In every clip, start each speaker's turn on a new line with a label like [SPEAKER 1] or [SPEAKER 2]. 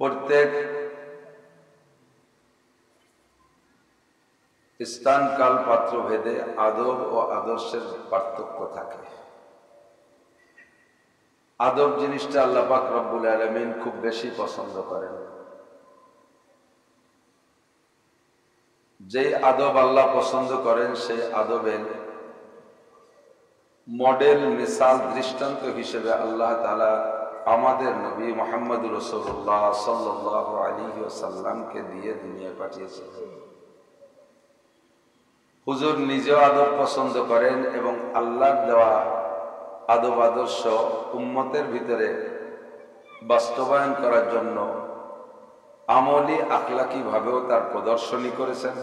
[SPEAKER 1] প্রত্যেক স্থান কাল পাত্র ভেদে আদব ও আদর্শের পার্থক্য থাকে। আদব জিনিসটা আল্লাহ পাক রব্বুল আলামিন খুব বেশি পছন্দ করেন। যে আদব আল্লাহ পছন্দ করেন সেই আদবের মডেল মিসাল দৃষ্টান্ত হিসেবে আল্লাহ তাআলা আমাদের নবী মুহাম্মদ রাসূলুল্লাহ সাল্লাল্লাহু আলাইহি ওয়াসাল্লামকে দিয়ে দুনিয়ায় পাঠিয়েছেন। হুজুর নিজেও আদব পছন্দ করেন এবং আল্লাহর দেওয়া আদব আদর্শ উম্মতের ভিতরে বাস্তবায়ন করার জন্য আমলি আখলাকি ভাবেও তার প্রদর্শনী করেছেন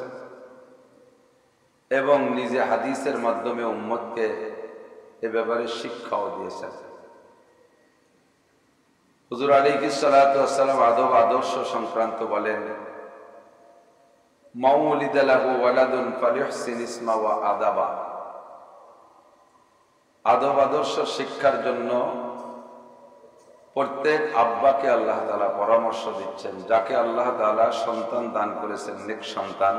[SPEAKER 1] এবং নিজে হাদিসের মাধ্যমে উম্মতকে এ ব্যাপারে শিক্ষাও দিয়েছেন। হুজুর আলাইহিস সালাতু ওয়াস সালাম আদব আদর্শ সংক্রান্ত বলেন, মাউলিদা লাহু ওয়ালাদুন ফালিহসিন ইসমা ওয়া আদাবা। আদব আদর্শ শিক্ষার জন্য প্রত্যেক আব্বাকে আল্লাহ তাআলা পরামর্শ দিচ্ছেন, যাকে আল্লাহ তাআলা সন্তান দান করেছেন, নেক সন্তান।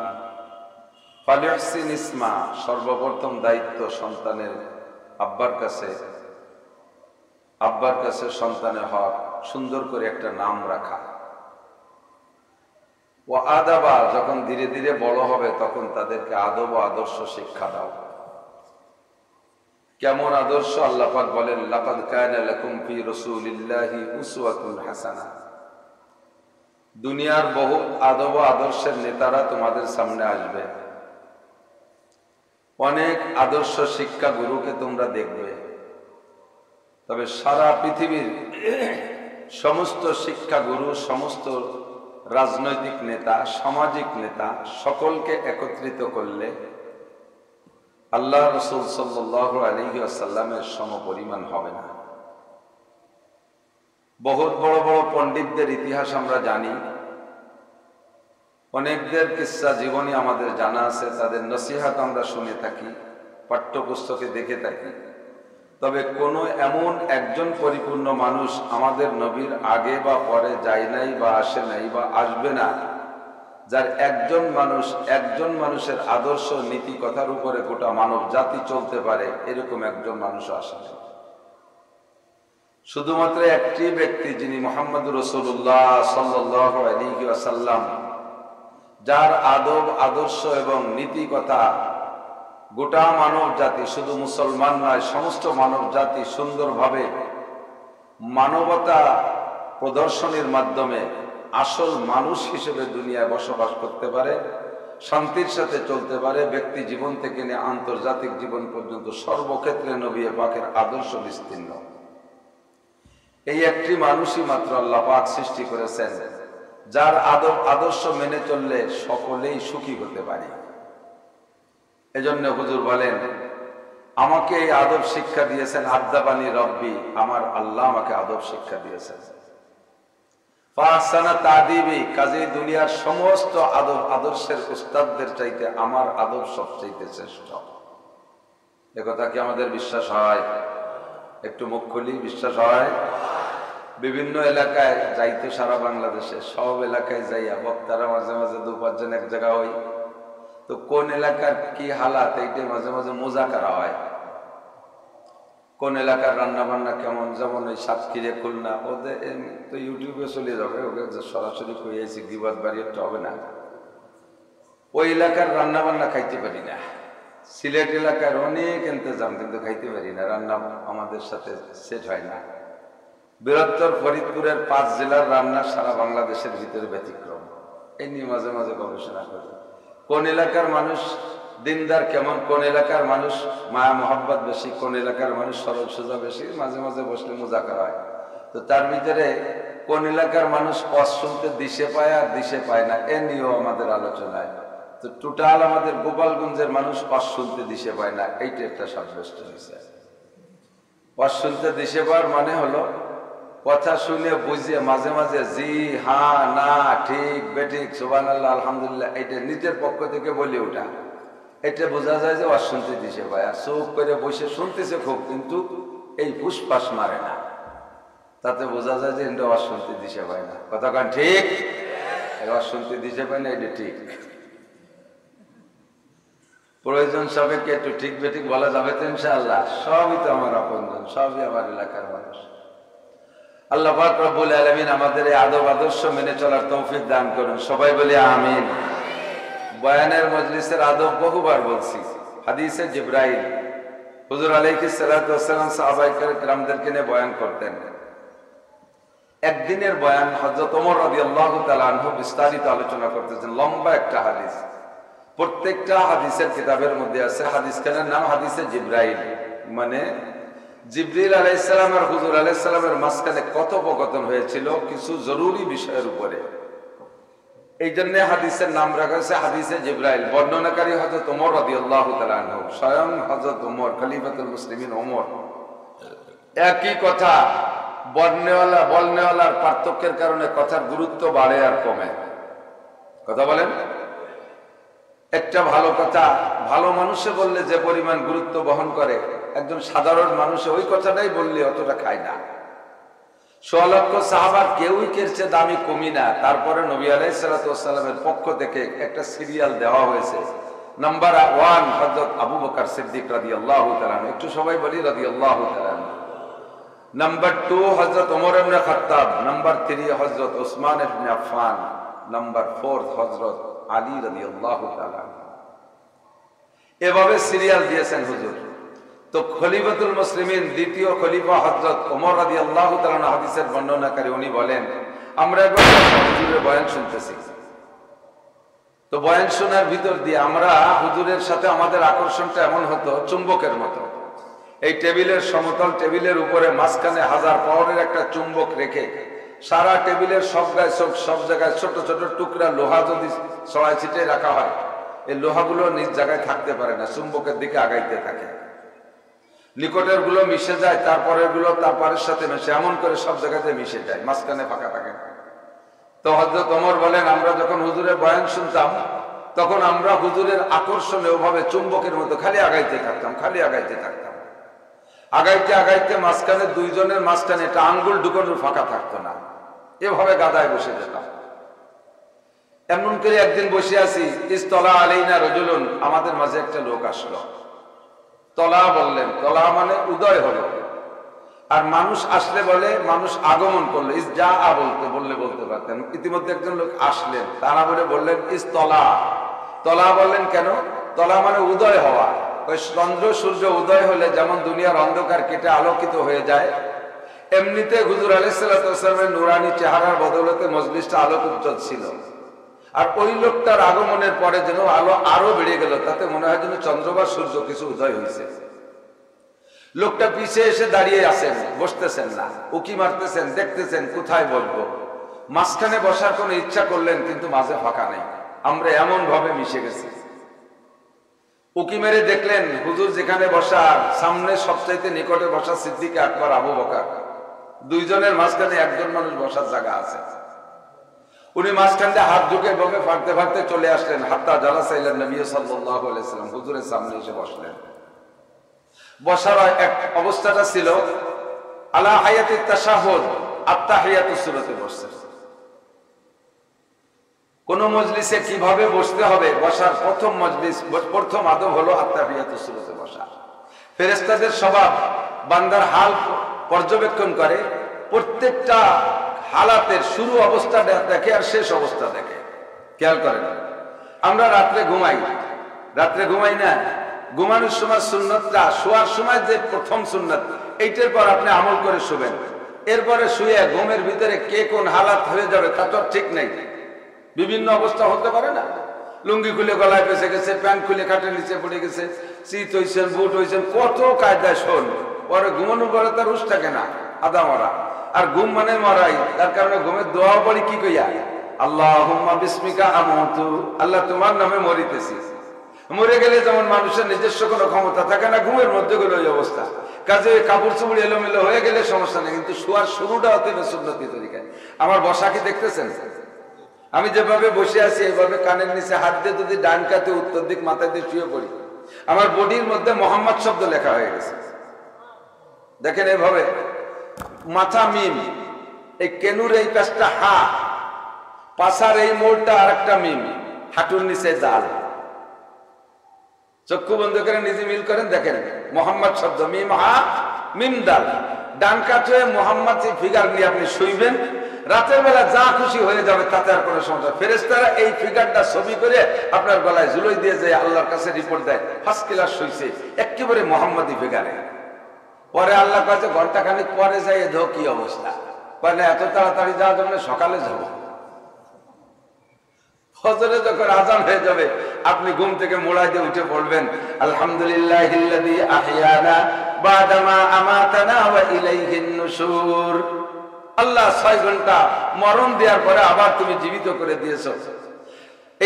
[SPEAKER 1] ফালিহসিন ইসমা, সর্বপ্রথম দায়িত্ব সন্তানের আব্বার কাছে সন্তানের হক সুন্দর করে একটা নাম রাখা। ও আদাবা, যখন ধীরে ধীরে বড় হবে তখন তাদেরকে আদব ও আদর্শ শিক্ষা দাও। কেমন আদর্শ? আল্লাহ পাক বলেন, লাকাদ কানা লাকুম ফি রাসূলিল্লাহি উসওয়াতুন হাসানা। দুনিয়ার বহু আদব ও আদর্শের নেতারা তোমাদের সামনে আসবে, অনেক আদর্শ শিক্ষা গুরুকে তোমরা দেখবে। তবে সারা পৃথিবীর সমস্ত শিক্ষা গুরু, সমস্ত রাজনৈতিক নেতা, সামাজিক নেতা সকলকে একত্রিত করলে আল্লাহ রাসূল সাল্লাল্লাহু আলাইহি ওয়াসাল্লামের সমপরিমাণ হবে না। বহুত বড় বড় পণ্ডিতদের ইতিহাস আমরা জানি, অনেকদের কিসসা জীবনী আমাদের জানা আছে, তাদের নসিহত আমরা শুনে থাকি, পাঠ্যপুস্তকে দেখে থাকি। তবে কোনো এমন একজন পরিপূর্ণ মানুষ আমাদের নবীর আগে বা পরে যায় নাই বা আসে নাই বা আসবে না, যার একজন মানুষের আদর্শ নীতি কথার উপরে গোটা মানব জাতি চলতে পারে, এরকম একজন মানুষ আসে না। শুধুমাত্র একটি ব্যক্তি, যিনি মুহাম্মদ রাসূলুল্লাহ সাল্লাল্লাহু আলাইহি ওয়াসাল্লাম, যার আদব আদর্শ এবং নীতি কথা গোটা মানব জাতি, শুধু মুসলমান নয় সমস্ত মানব জাতি সুন্দরভাবে মানবতা প্রদর্শনের মাধ্যমে আসল মানুষ হিসেবে দুনিয়ায় বসবাস করতে পারে, শান্তির সাথে চলতে পারে, ব্যক্তি জীবন থেকে নিয়ে আন্তর্জাতিক জীবন পর্যন্ত সর্বক্ষেত্রে নবী পাকের আদর্শ বিস্তীর্ণ। এই একটি মানুষই মাত্র আল্লাহ পাক সৃষ্টি করেছেন, যার আদর্শ মেনে চললে সকলেই সুখী হতে পারে। এজন্য হুজুর বলেন, আমাকে এই আদব শিক্ষা দিয়েছেন আদাবানি রব্বি, আমার আল্লাহ আমাকে আদব শিক্ষা দিয়েছেন। ফাহসানা তাদিবি, কাজেই দুনিয়ার সমস্ত আদব আদর্শের উস্তাদদের চাইতে আমার আদব সবচাইতে শ্রেষ্ঠ। একথা কি আমাদের বিশ্বাস হয়? একটু মুখ খুলি, বিশ্বাস হয়? বিভিন্ন এলাকায় যাইতে, সারা বাংলাদেশে সব এলাকায় যাইয়া বক্তারা মাঝে মাঝে 2-5 জন এক জায়গা হই, তো কোন এলাকার কি হালাত এইটা মাঝে মাঝে মুজাকারা হয়। কোন এলাকার রান্না বান্না কেমন, যেমন ওই সাতক্ষীরা, খুলনা, ওদের তো ইউটিউবে চলে যাবে, ওকে সরাসরি কইয়াছি, গিবত বাড়ি একটা হবে না। ওই এলাকার রান্না বান্না খাইতে পারি না। সিলেট এলাকার অনেক ইন্তজাম, কিন্তু খাইতে পারি না, রান্না আমাদের সাথে সেট হয় না। বৃহত্তর ফরিদপুরের 5 জেলার রান্না সারা বাংলাদেশের ভিতরে ব্যতিক্রম। এই নিয়ে মাঝে মাঝে গবেষণা করি। কোন এলাকার মানুষ দিনদার কেমন, কোন এলাকার মানুষ মায়া মোহাব্বত বেশি, কোন এলাকার মানুষ সরল সোজা বেশি, মাঝে মাঝে বসলে মুজাকারা হয়। তো তার ভিতরে কোন এলাকার মানুষ ওয়াজ শুনতে দিশে পায় আর দিশে পায় না, এ নিয়েও আমাদের আলোচনায়। তো টোটাল আমাদের গোপালগঞ্জের মানুষ ওয়াজ শুনতে দিশে পায় না, এইটা একটা সাব্যস্ত হয়েছে। ওয়াজ শুনতে দিশে পাওয়ার মানে হলো কথা শুনে বুঝিয়ে মাঝে মাঝে জি, হ্যাঁ, না, ঠিক, বেঠিক, সুবহানাল্লাহ, আলহামদুলিল্লাহ, এটা নিজের পক্ষ থেকে বলে ওঠা, এটা বোঝা যায় যে ওয়াজ শুনতে দিছে ভাই। আর চোখ করে বসে শুনতেছে খুব, কিন্তু এই ফুসফাস মারে না। তাতে বোঝা যায় যে এটা অশুনতে দিশে পায় না। কথা কান ঠিক? অশুনতে দিশে পায় না, এটা ঠিক। প্রয়োজন সাপেক্ষে একটু ঠিক বেঠিক বলা যাবে তো ইনশাআল্লাহ। সবই তো আমার আপনজন, সবই আমার এলাকার মানুষ। আল্লাহ পাক রব্বুল আলামিন আমাদের এই আদব আদর্শ মেনে চলার তৌফিক দান করুন, সবাই বলি আমিন। বয়ানের মজলিসের আদব বহুবার বলছি। হাদিসে জিবরাইল হুজুর আলাইহিস সালাতু ওয়াস সালাম সাহাবায়ে কেরামদেরকে নিয়ে বয়ান করতেন। একদিনের বয়ান হযরত ওমর রাদিয়াল্লাহু তাআলা আনহু বিস্তারিত আলোচনা করতেছেন, লম্বা একটা হাদিস। প্রত্যেকটা হাদিসের কিতাবের মধ্যে আছে। হাদিসখানের নাম হাদিসে জিবরাইল, মানে জিবরিল আলাইহিস সালাম আর হুজুর আলাইহিস সালামের মাঝখানে কথোপকথন হয়েছিল কিছু জরুরি বিষয়ের উপরে। এই জন্য হাদিসের নাম রাখা হয়েছে হাদিসে জিবরাইল। বর্ণনাকারী হযরত ওমর রাদিয়াল্লাহু তাআলা আনহু, স্বয়ং হযরত ওমর খলিফাতুল মুসলিমিন ওমর। একই কথা বলনেওয়ালার পার্থক্যের কারণে কথার গুরুত্ব বাড়ে আর কমে। কথা বলেন? একটা ভালো কথা ভালো মানুষে বললে যে পরিমাণ গুরুত্ব বহন করে, একজন সাধারণ মানুষে ওই কথাটাই বললে অতটা খায় না। ১৬ লক্ষ সাহাবার কেউই কেরছে দামি কমি না। তারপরে নবী আলাইহিস সালাতু ওয়াস সালামের পক্ষ থেকে একটা সিরিয়াল দেওয়া হয়েছে। নাম্বার 1 হযরত আবু বকর সিদ্দিক রাদিয়াল্লাহু তাআলা, একটু সবাই বলি রাদিয়াল্লাহু তাআলা। নাম্বার 2 হযরত ওমর ইবনে খাত্তাব। নাম্বার 3 হযরত ওসমান ইবনে আফফান। নাম্বার 4 হযরত আলী রাদিয়াল্লাহু তাআলা। এভাবে সিরিয়াল দিয়েছেন হুজুর। তো খলিফাতুল মুসলিমিন দ্বিতীয় খলিফা হযরত ওমর রাদিয়াল্লাহু তাআলা হাদিসের বর্ণনাকারী, উনি বলেন আমরা একবার হুজুরের বয়ান শুনতেছি। তো বয়ান শোনার ভিতর দিয়ে আমরা হুজুরের সাথে আমাদের আকর্ষণটা এমন হতো চুম্বকের মতো। এই টেবিলের সমতল টেবিলের উপরে মাঝখানে 1000 পাউন্ডের একটা চুম্বক রেখে সারা টেবিলের সব জায়গায় ছোট ছোট টুকরা লোহা যদি ছড়াই ছিটে রাখা হয়, এই লোহাগুলো নিজ জায়গায় থাকতে পারে না, চুম্বকের দিকে আগাইতে থাকে। নিকটের গুলো মিশে যায়, তারপরের গুলো তারপরের সাথে মিশে, এমন করে সব জায়গাতে মিশে যায়, মাঝখানে ফাঁকা থাকে। তো হযরত ওমর বলেন আমরা যখন হুজুরের বয়ান শুনতাম তখন আমরা হুজুরের আকর্ষণে ওভাবে চুম্বকের মতো খালি আগাইতে থাকতাম, খালি আগাইতে থাকতাম। আগাইতে আগাইতে মাঝখানে দুইজনের মাঝখানে একটা আঙ্গুল ঢুকানোর ফাঁকা থাকতো না, এভাবে গাদায় বসে যেতাম। এমন করে একদিন বসে আছি, ইসতলা আলাইনা রাজুলুন, আমাদের মাঝে একটা লোক আসলো। তলা বললেন, তলা মানে উদয় হলো। আর মানুষ আসলে বলে মানুষ আগমন করলো, ইস যা বলতে পারতেন। ইতিমধ্যে একজন লোক আসলেন, তারা বলে বললেন ইস তলা। তলা বললেন কেন? তলা মানে উদয় হওয়া। ওই চন্দ্র সূর্য উদয় হলে যেমন দুনিয়ার অন্ধকার কেটে আলোকিত হয়ে যায়, এমনিতে হুজুর আলাইহিস সালাতু ওয়াস সালামের নুরানি চেহারার বদৌলতে মজলিসটা আলোক উজ্জ্বল ছিল। আর ওই লোকটার আগমনের পরে যেন আলো আরো বেড়ে গেল, তাতে মনে হয় যেন চন্দ্র বা সূর্য কিছু উদয় হয়েছে। লোকটা পিছিয়ে এসে দাঁড়িয়ে আছেন, বসতেছেন না, উকি মারতেছেন, দেখতেছেন কোথায় বলবো। মাঝখানে বসার কোনো ইচ্ছা করলেন, কিন্তু মাঝে ফাঁকা নেই। আমরা এমন ভাবে মিশে গেছি। উকি মেরে দেখলেন হুজুর যেখানে বসার সামনে সবচাইতে নিকটে বসা সিদ্দিক আকবর আবু বকর, দুইজনের মাঝখানে একজন মানুষ বসার জায়গা আছে। উনি মাঝখানটা হাত ঢুকে ভাবে ফাঁকতে ফাঁকতে চলে আসলেন, হাত্তা জালাসা ইলা নবী সাল্লাল্লাহু আলাইহি ওয়াসাল্লাম, হুজুরের সামনে এসে বসলেন। বসার এক অবস্থাটা ছিল আলা হায়াতিত তাশাহুদ, আত্তাহিয়াতুস সূরাতে বসছেন। কোন মজলিসে কিভাবে বসতে হবে, বসার প্রথম আদব হলো আত্তাহিয়াতুস সূরাতে বসা। ফেরেশতাদের স্বভাব বান্দার হাল পর্যবেক্ষণ করে, প্রত্যেকটা হালাতের শুরু অবস্থাটা দেখে আর শেষ অবস্থা দেখে। খেয়াল করেন, আমরা রাত্রে ঘুমাই না, ঘুমানোর সময় সুন্নতটা শোয়ার সময় যে প্রথম সুন্নত, এইটার পর আপনি আমল করে শুবেন। এরপরে শুয়ে ঘুমের ভিতরে কে কোন হালাত হয়ে যাবে তা তো ঠিক নেই, বিভিন্ন অবস্থা হতে পারে না। লুঙ্গি খুলে গলায় ফেসে গেছে, প্যান্ট খুলে খাটের নিচে পড়ে গেছে, শীত হয়েছেন, বুট হয়েছেন, কত কায়দায় শোন। পরে ঘুমানোর পরে তার রুশ থাকে না, আদা মরা। আর ঘুম মানে মরাই, তার কারণে ঘুমের দোয়া পড়ি কি কইয়া, আল্লাহুম্মা বিসমিকা আমুতু, আল্লাহ তোমার নামে মরিতেছি। মরে গেলে যেমন মানুষের নিজস্ব কোনো ক্ষমতা থাকে না, ঘুমের মধ্যে গেলে ওই অবস্থা। কাজে কাপড় চুপড় এলোমেলো হয়ে গেলে সমস্যা নেই, কিন্তু শোয়ার শুরুটা হতে হবে সুন্নতি তরিকায়। আমার বসা কি দেখতেছেন? আমি যেভাবে বসে আছি এইভাবে কানের নিচে হাত দিয়ে যদি ডান কাতে উত্তর দিক মাথায় দিয়ে শুয়ে পড়ি, আমার বডির মধ্যে মোহাম্মদ শব্দ লেখা হয়ে গেছে। দেখেন এভাবে মাথা মিম, এই কেনুর এই পাশটা হা, পাশার এই মোড়টা আর একটা মিম, হাঁটুর নিচে দাল। চক্ষু বন্ধ করে নিজে মিল করেন, দেখেন মোহাম্মদ শব্দ মিম হা মিম দাল। ডান কাছে মোহাম্মদ ফিগার নিয়ে আপনি শুইবেন, রাতের বেলা যা খুশি হয়ে যাবে তাতে আর কোনো সমস্যা। ফেরেশতারা এই ফিগারটা ছবি করে আপনার গলায় ঝুলই দিয়ে যায়, আল্লাহর কাছে রিপোর্ট দেয় ফার্স্ট ক্লাস শুইছে একেবারে মোহাম্মদী ফিগারে। পরে আল্লাহ কাছে ঘন্টা খানিক পরে যাই ধো কি অবস্থা, মানে এত তাড়াতাড়ি যাওয়ার জন্য সকালে যাব। ফজরে যখন আজান হয়ে যাবে আপনি ঘুম থেকে মোড়াই দিয়ে উঠে পড়বেন, আলহামদুলিল্লাহিল্লাযী আহইয়ানা বাদামা আমাতানা ওয়া ইলাইহিন নুশুর। আল্লাহ 6 ঘন্টা মরণ দেওয়ার পরে আবার তুমি জীবিত করে দিয়েছো,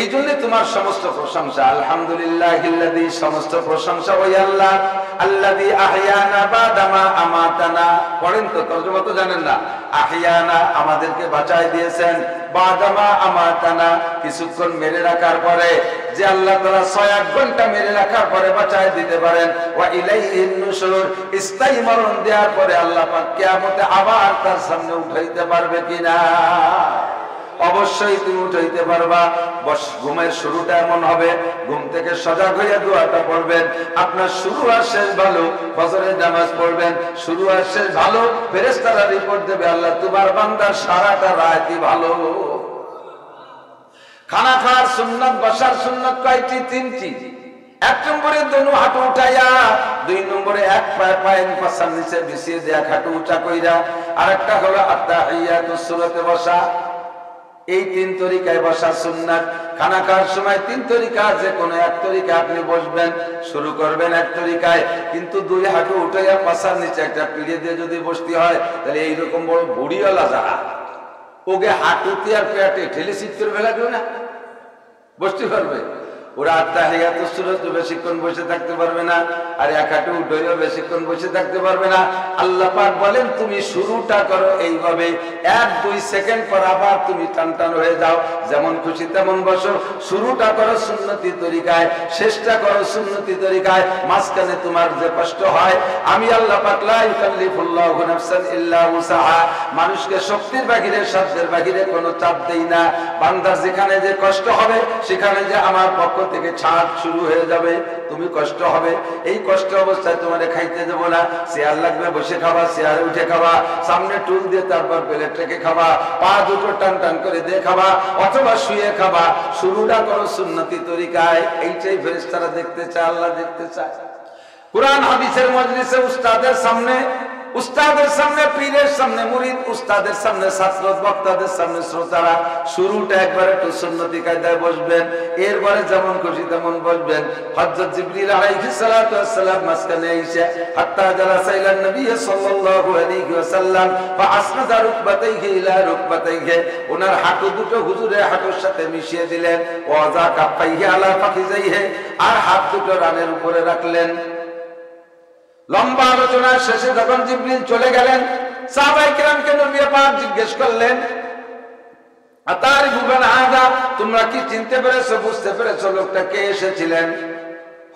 [SPEAKER 1] এই জন্য তোমার সমস্ত প্রশংসা। আলহামদুলিল্লাহিল্লাযী, সমস্ত প্রশংসা ওই আল্লাহ, আল্লাযী আহইয়ানা বাদামা আমাতানা। পড়েন তো, তরজমা তো জানেন না। আহইয়ানা আমাদেরকে বাঁচায় দিয়েছেন, বাদামা আমাতানা কিছুক্ষণ মেরে রাখার পরে, যে আল্লাহ তাআলা 6-8 ঘন্টা মেরে রাখার পরে বাঁচায় দিতে পারেন। ওয়া ইলাইহিন নুশুর, স্থায়ী মরণ দেওয়ার পরে আল্লাহ পাক কিয়ামতে আবার তার সামনে উঠাইতে পারবে কিনা? অবশ্যই তুমি উঠাইতে পারবা। বস ঘুমের শুরুটা এমন হবে, ঘুম থেকে সজাগ হইয়া দোয়াটা পড়বেন, আপনার শুরু আর শেষ ভালো। ফজরের নামাজ পড়বেন, শুরু আর শেষ ভালো। ফেরেশতারা রিপোর্ট দেবে আল্লাহ তোমার বান্দার সারাটা রাতই ভালো। খানা খাওয়ার সুন্নাত, বসার সুন্নাত কয়টি? 3টি। 1 নম্বরে দোনো হাঁটু উঠাইয়া, 2 নম্বরে এক পায়ে পায়ের পাশার নিচে বিছিয়ে দেয়া হাঁটু উঁচা কইরা, আরেকটা হলো আত্তাহিয়াতুস সুরতে বসা। এই 3 তরিকায় বসা সুন্নাত। খানা খাওয়ার সময় 3 তরিকা, যে কোনো এক তরিকা আপনি বসবেন, শুরু করবেন এক তরিকায়, কিন্তু 2 হাঁটু উঠাইয়া পাশার নিচে একটা পিড়ে দিয়ে যদি বসতে হয়, তাহলে এইরকম বড় বুড়িওয়ালা যারা, ওকে হাঁটুতে আর পেটে ঠেলে শীত করে ফেলা কেউ না বসতে পারবে? ওরা আত্তাহিয়াতুস সুরতে বেশিক্ষণ বসে থাকতে পারবে না, আর এক হাঁটু উঠেও বেশিক্ষণ বসে থাকতে পারবে না। আল্লাহ পাক বলেন তুমি শুরুটা করো এইভাবে, 1-2 সেকেন্ড পর আবার তুমি টান হয়ে যাও, যেমন খুশি তেমন বসো। শুরুটা করো সুন্নতি তরিকায়, শেষটা করো সুন্নতি তরিকায়। মাঝখানে তোমার যে কষ্ট হয়, আমি আল্লাহ পাক লা ইউকাল্লিফুল্লাহু নাফসান ইল্লা উসাহা, মানুষকে শক্তির বাহিরে সাধ্যের বাহিরে কোনো চাপ দেই না। বান্দার যেখানে যে কষ্ট হবে, সেখানে যে আমার পক্ষ থেকে ছাড় শুরু হয়ে যাবে, তুমি কষ্ট হবে। এই কষ্ট অবস্থায় তোমারে খাইতে দেবো না, চেয়ার লাগবে বসে খাবা, চেয়ারে উঠে খাবা, সামনে টুল দিয়ে তারপর প্লেট রেখে খাবা, পা দুটো টান করে দিয়ে খাবা, অথবা শুয়ে খাবা। শুরুটা করো সুন্নতি তরিকায়। এইটাই ফেরেশতারা দেখতে চায়, আল্লাহ দেখতে চায়। কুরআন হাদিসের মজলিসে উস্তাদের সামনে, উস্তাদের সামনে পীরের সামনে মুরিদ, উস্তাদের সামনে ছাত্র, বক্তাদের সামনে শ্রোতারা, শুরুটা একবার একটু সুন্নতি কায়দায় বসবেন, এরপরে যেমন খুশি তেমন বসবেন। হযরত জিবরিল আলাইহিস সালাতু ওয়াস সালাম মাঝখানে এসে হাত্তা জালাসা ইলা নবী সাল্লাল্লাহু আলাইহি ওয়াসাল্লাম ফা আসনাদা রুকবাতাইহি ইলা রুকবাতাইহি, ওনার হাঁটু দুটো হুজুরের হাঁটুর সাথে মিশিয়ে দিলেন। ওয়াজা কাফাইহি আলা ফাখিজাইহি, আর হাত দুটো রানের উপরে রাখলেন। লম্বা আলোচনার শেষে যখন জিবরিল চলে গেলেন, সাহাবায়ে কিরামকে নবী পাক জিজ্ঞেস করলেন, আতারিফুনা হাযা, তোমরা কি চিনতে পেরেছো, বুঝতে পেরেছো লোকটা কে এসেছিলেন?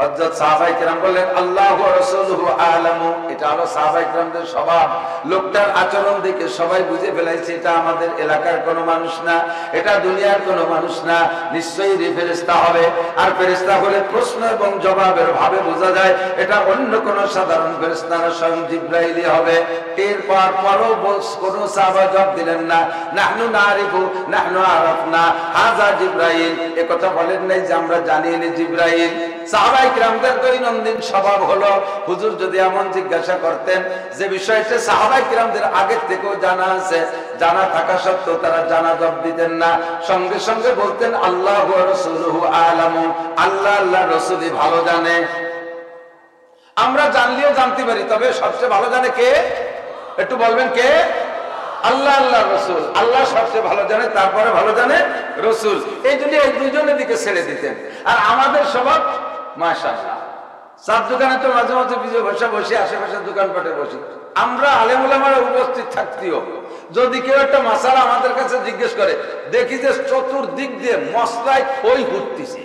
[SPEAKER 1] হযরত সাহাবায়ে কিরাম বললেন, আল্লাহু ওয়া রাসূলুহু আ'লামু। এটা হলো সাহাবায়ে কিরামদের স্বভাব। লোকটার আচরণ দেখে সবাই বুঝে ফেলেছে এটা আমাদের এলাকার কোনো মানুষ না, এটা দুনিয়ার কোনো মানুষ না, নিশ্চয়ই ফেরেশতা হবে। আর ফেরেশতা হলে প্রশ্ন এবং জবাবের ভাবে বোঝা যায় এটা অন্য কোনো সাধারণ ফেরেশতা না, স্বয়ং জিবরাইলই হবে। এরপর পরও কোনো সাহাবা জবাব দিলেন না, নাহনু নারিফু, নাহনু আরাফনা হাযা জিবরাইল। একথা বলেন নাই যে আমরা জানি নি জিবরাইল। সাহাবায়ে কিরামদের দৈনন্দিন স্বভাব হলো, হুজুর যদি এমন জিজ্ঞাসা করতেন যে বিষয়টা সাহাবায়ে কিরামদের আগের থেকেও জানা আছে, জানা থাকা সত্ত্বেও তারা জানা জবাব দিতেন না, সঙ্গে সঙ্গে বলতেন আল্লাহু ওয়া রাসূলুহু আ'লামু, আল্লাহ আল্লাহর রাসূলই ভালো জানে। আমরা জানলেও জানতে পারি, তবে সবচেয়ে ভালো জানে কে? একটু বলবেন কে? আল্লাহ, আল্লাহ রাসূল। আল্লাহ সবচেয়ে ভালো জানে, তারপরে ভালো জানে রাসূল। এই জন্য এই দুইজনের দিকে ছেড়ে দিতেন। আর আমাদের স্বভাব মাশাআল্লাহ, চার দোকানে তো মাঝে মাঝে বিজয় বসে আশেপাশের দোকানপাটে বসি। আমরা আলেম ওলামারা উপস্থিত থাকতেও যদি কেউ একটা মাসালা আমাদের কাছে জিজ্ঞেস করে, দেখি যে চতুর্দিক দিয়ে মশলায় ওই ঘুরতেছে,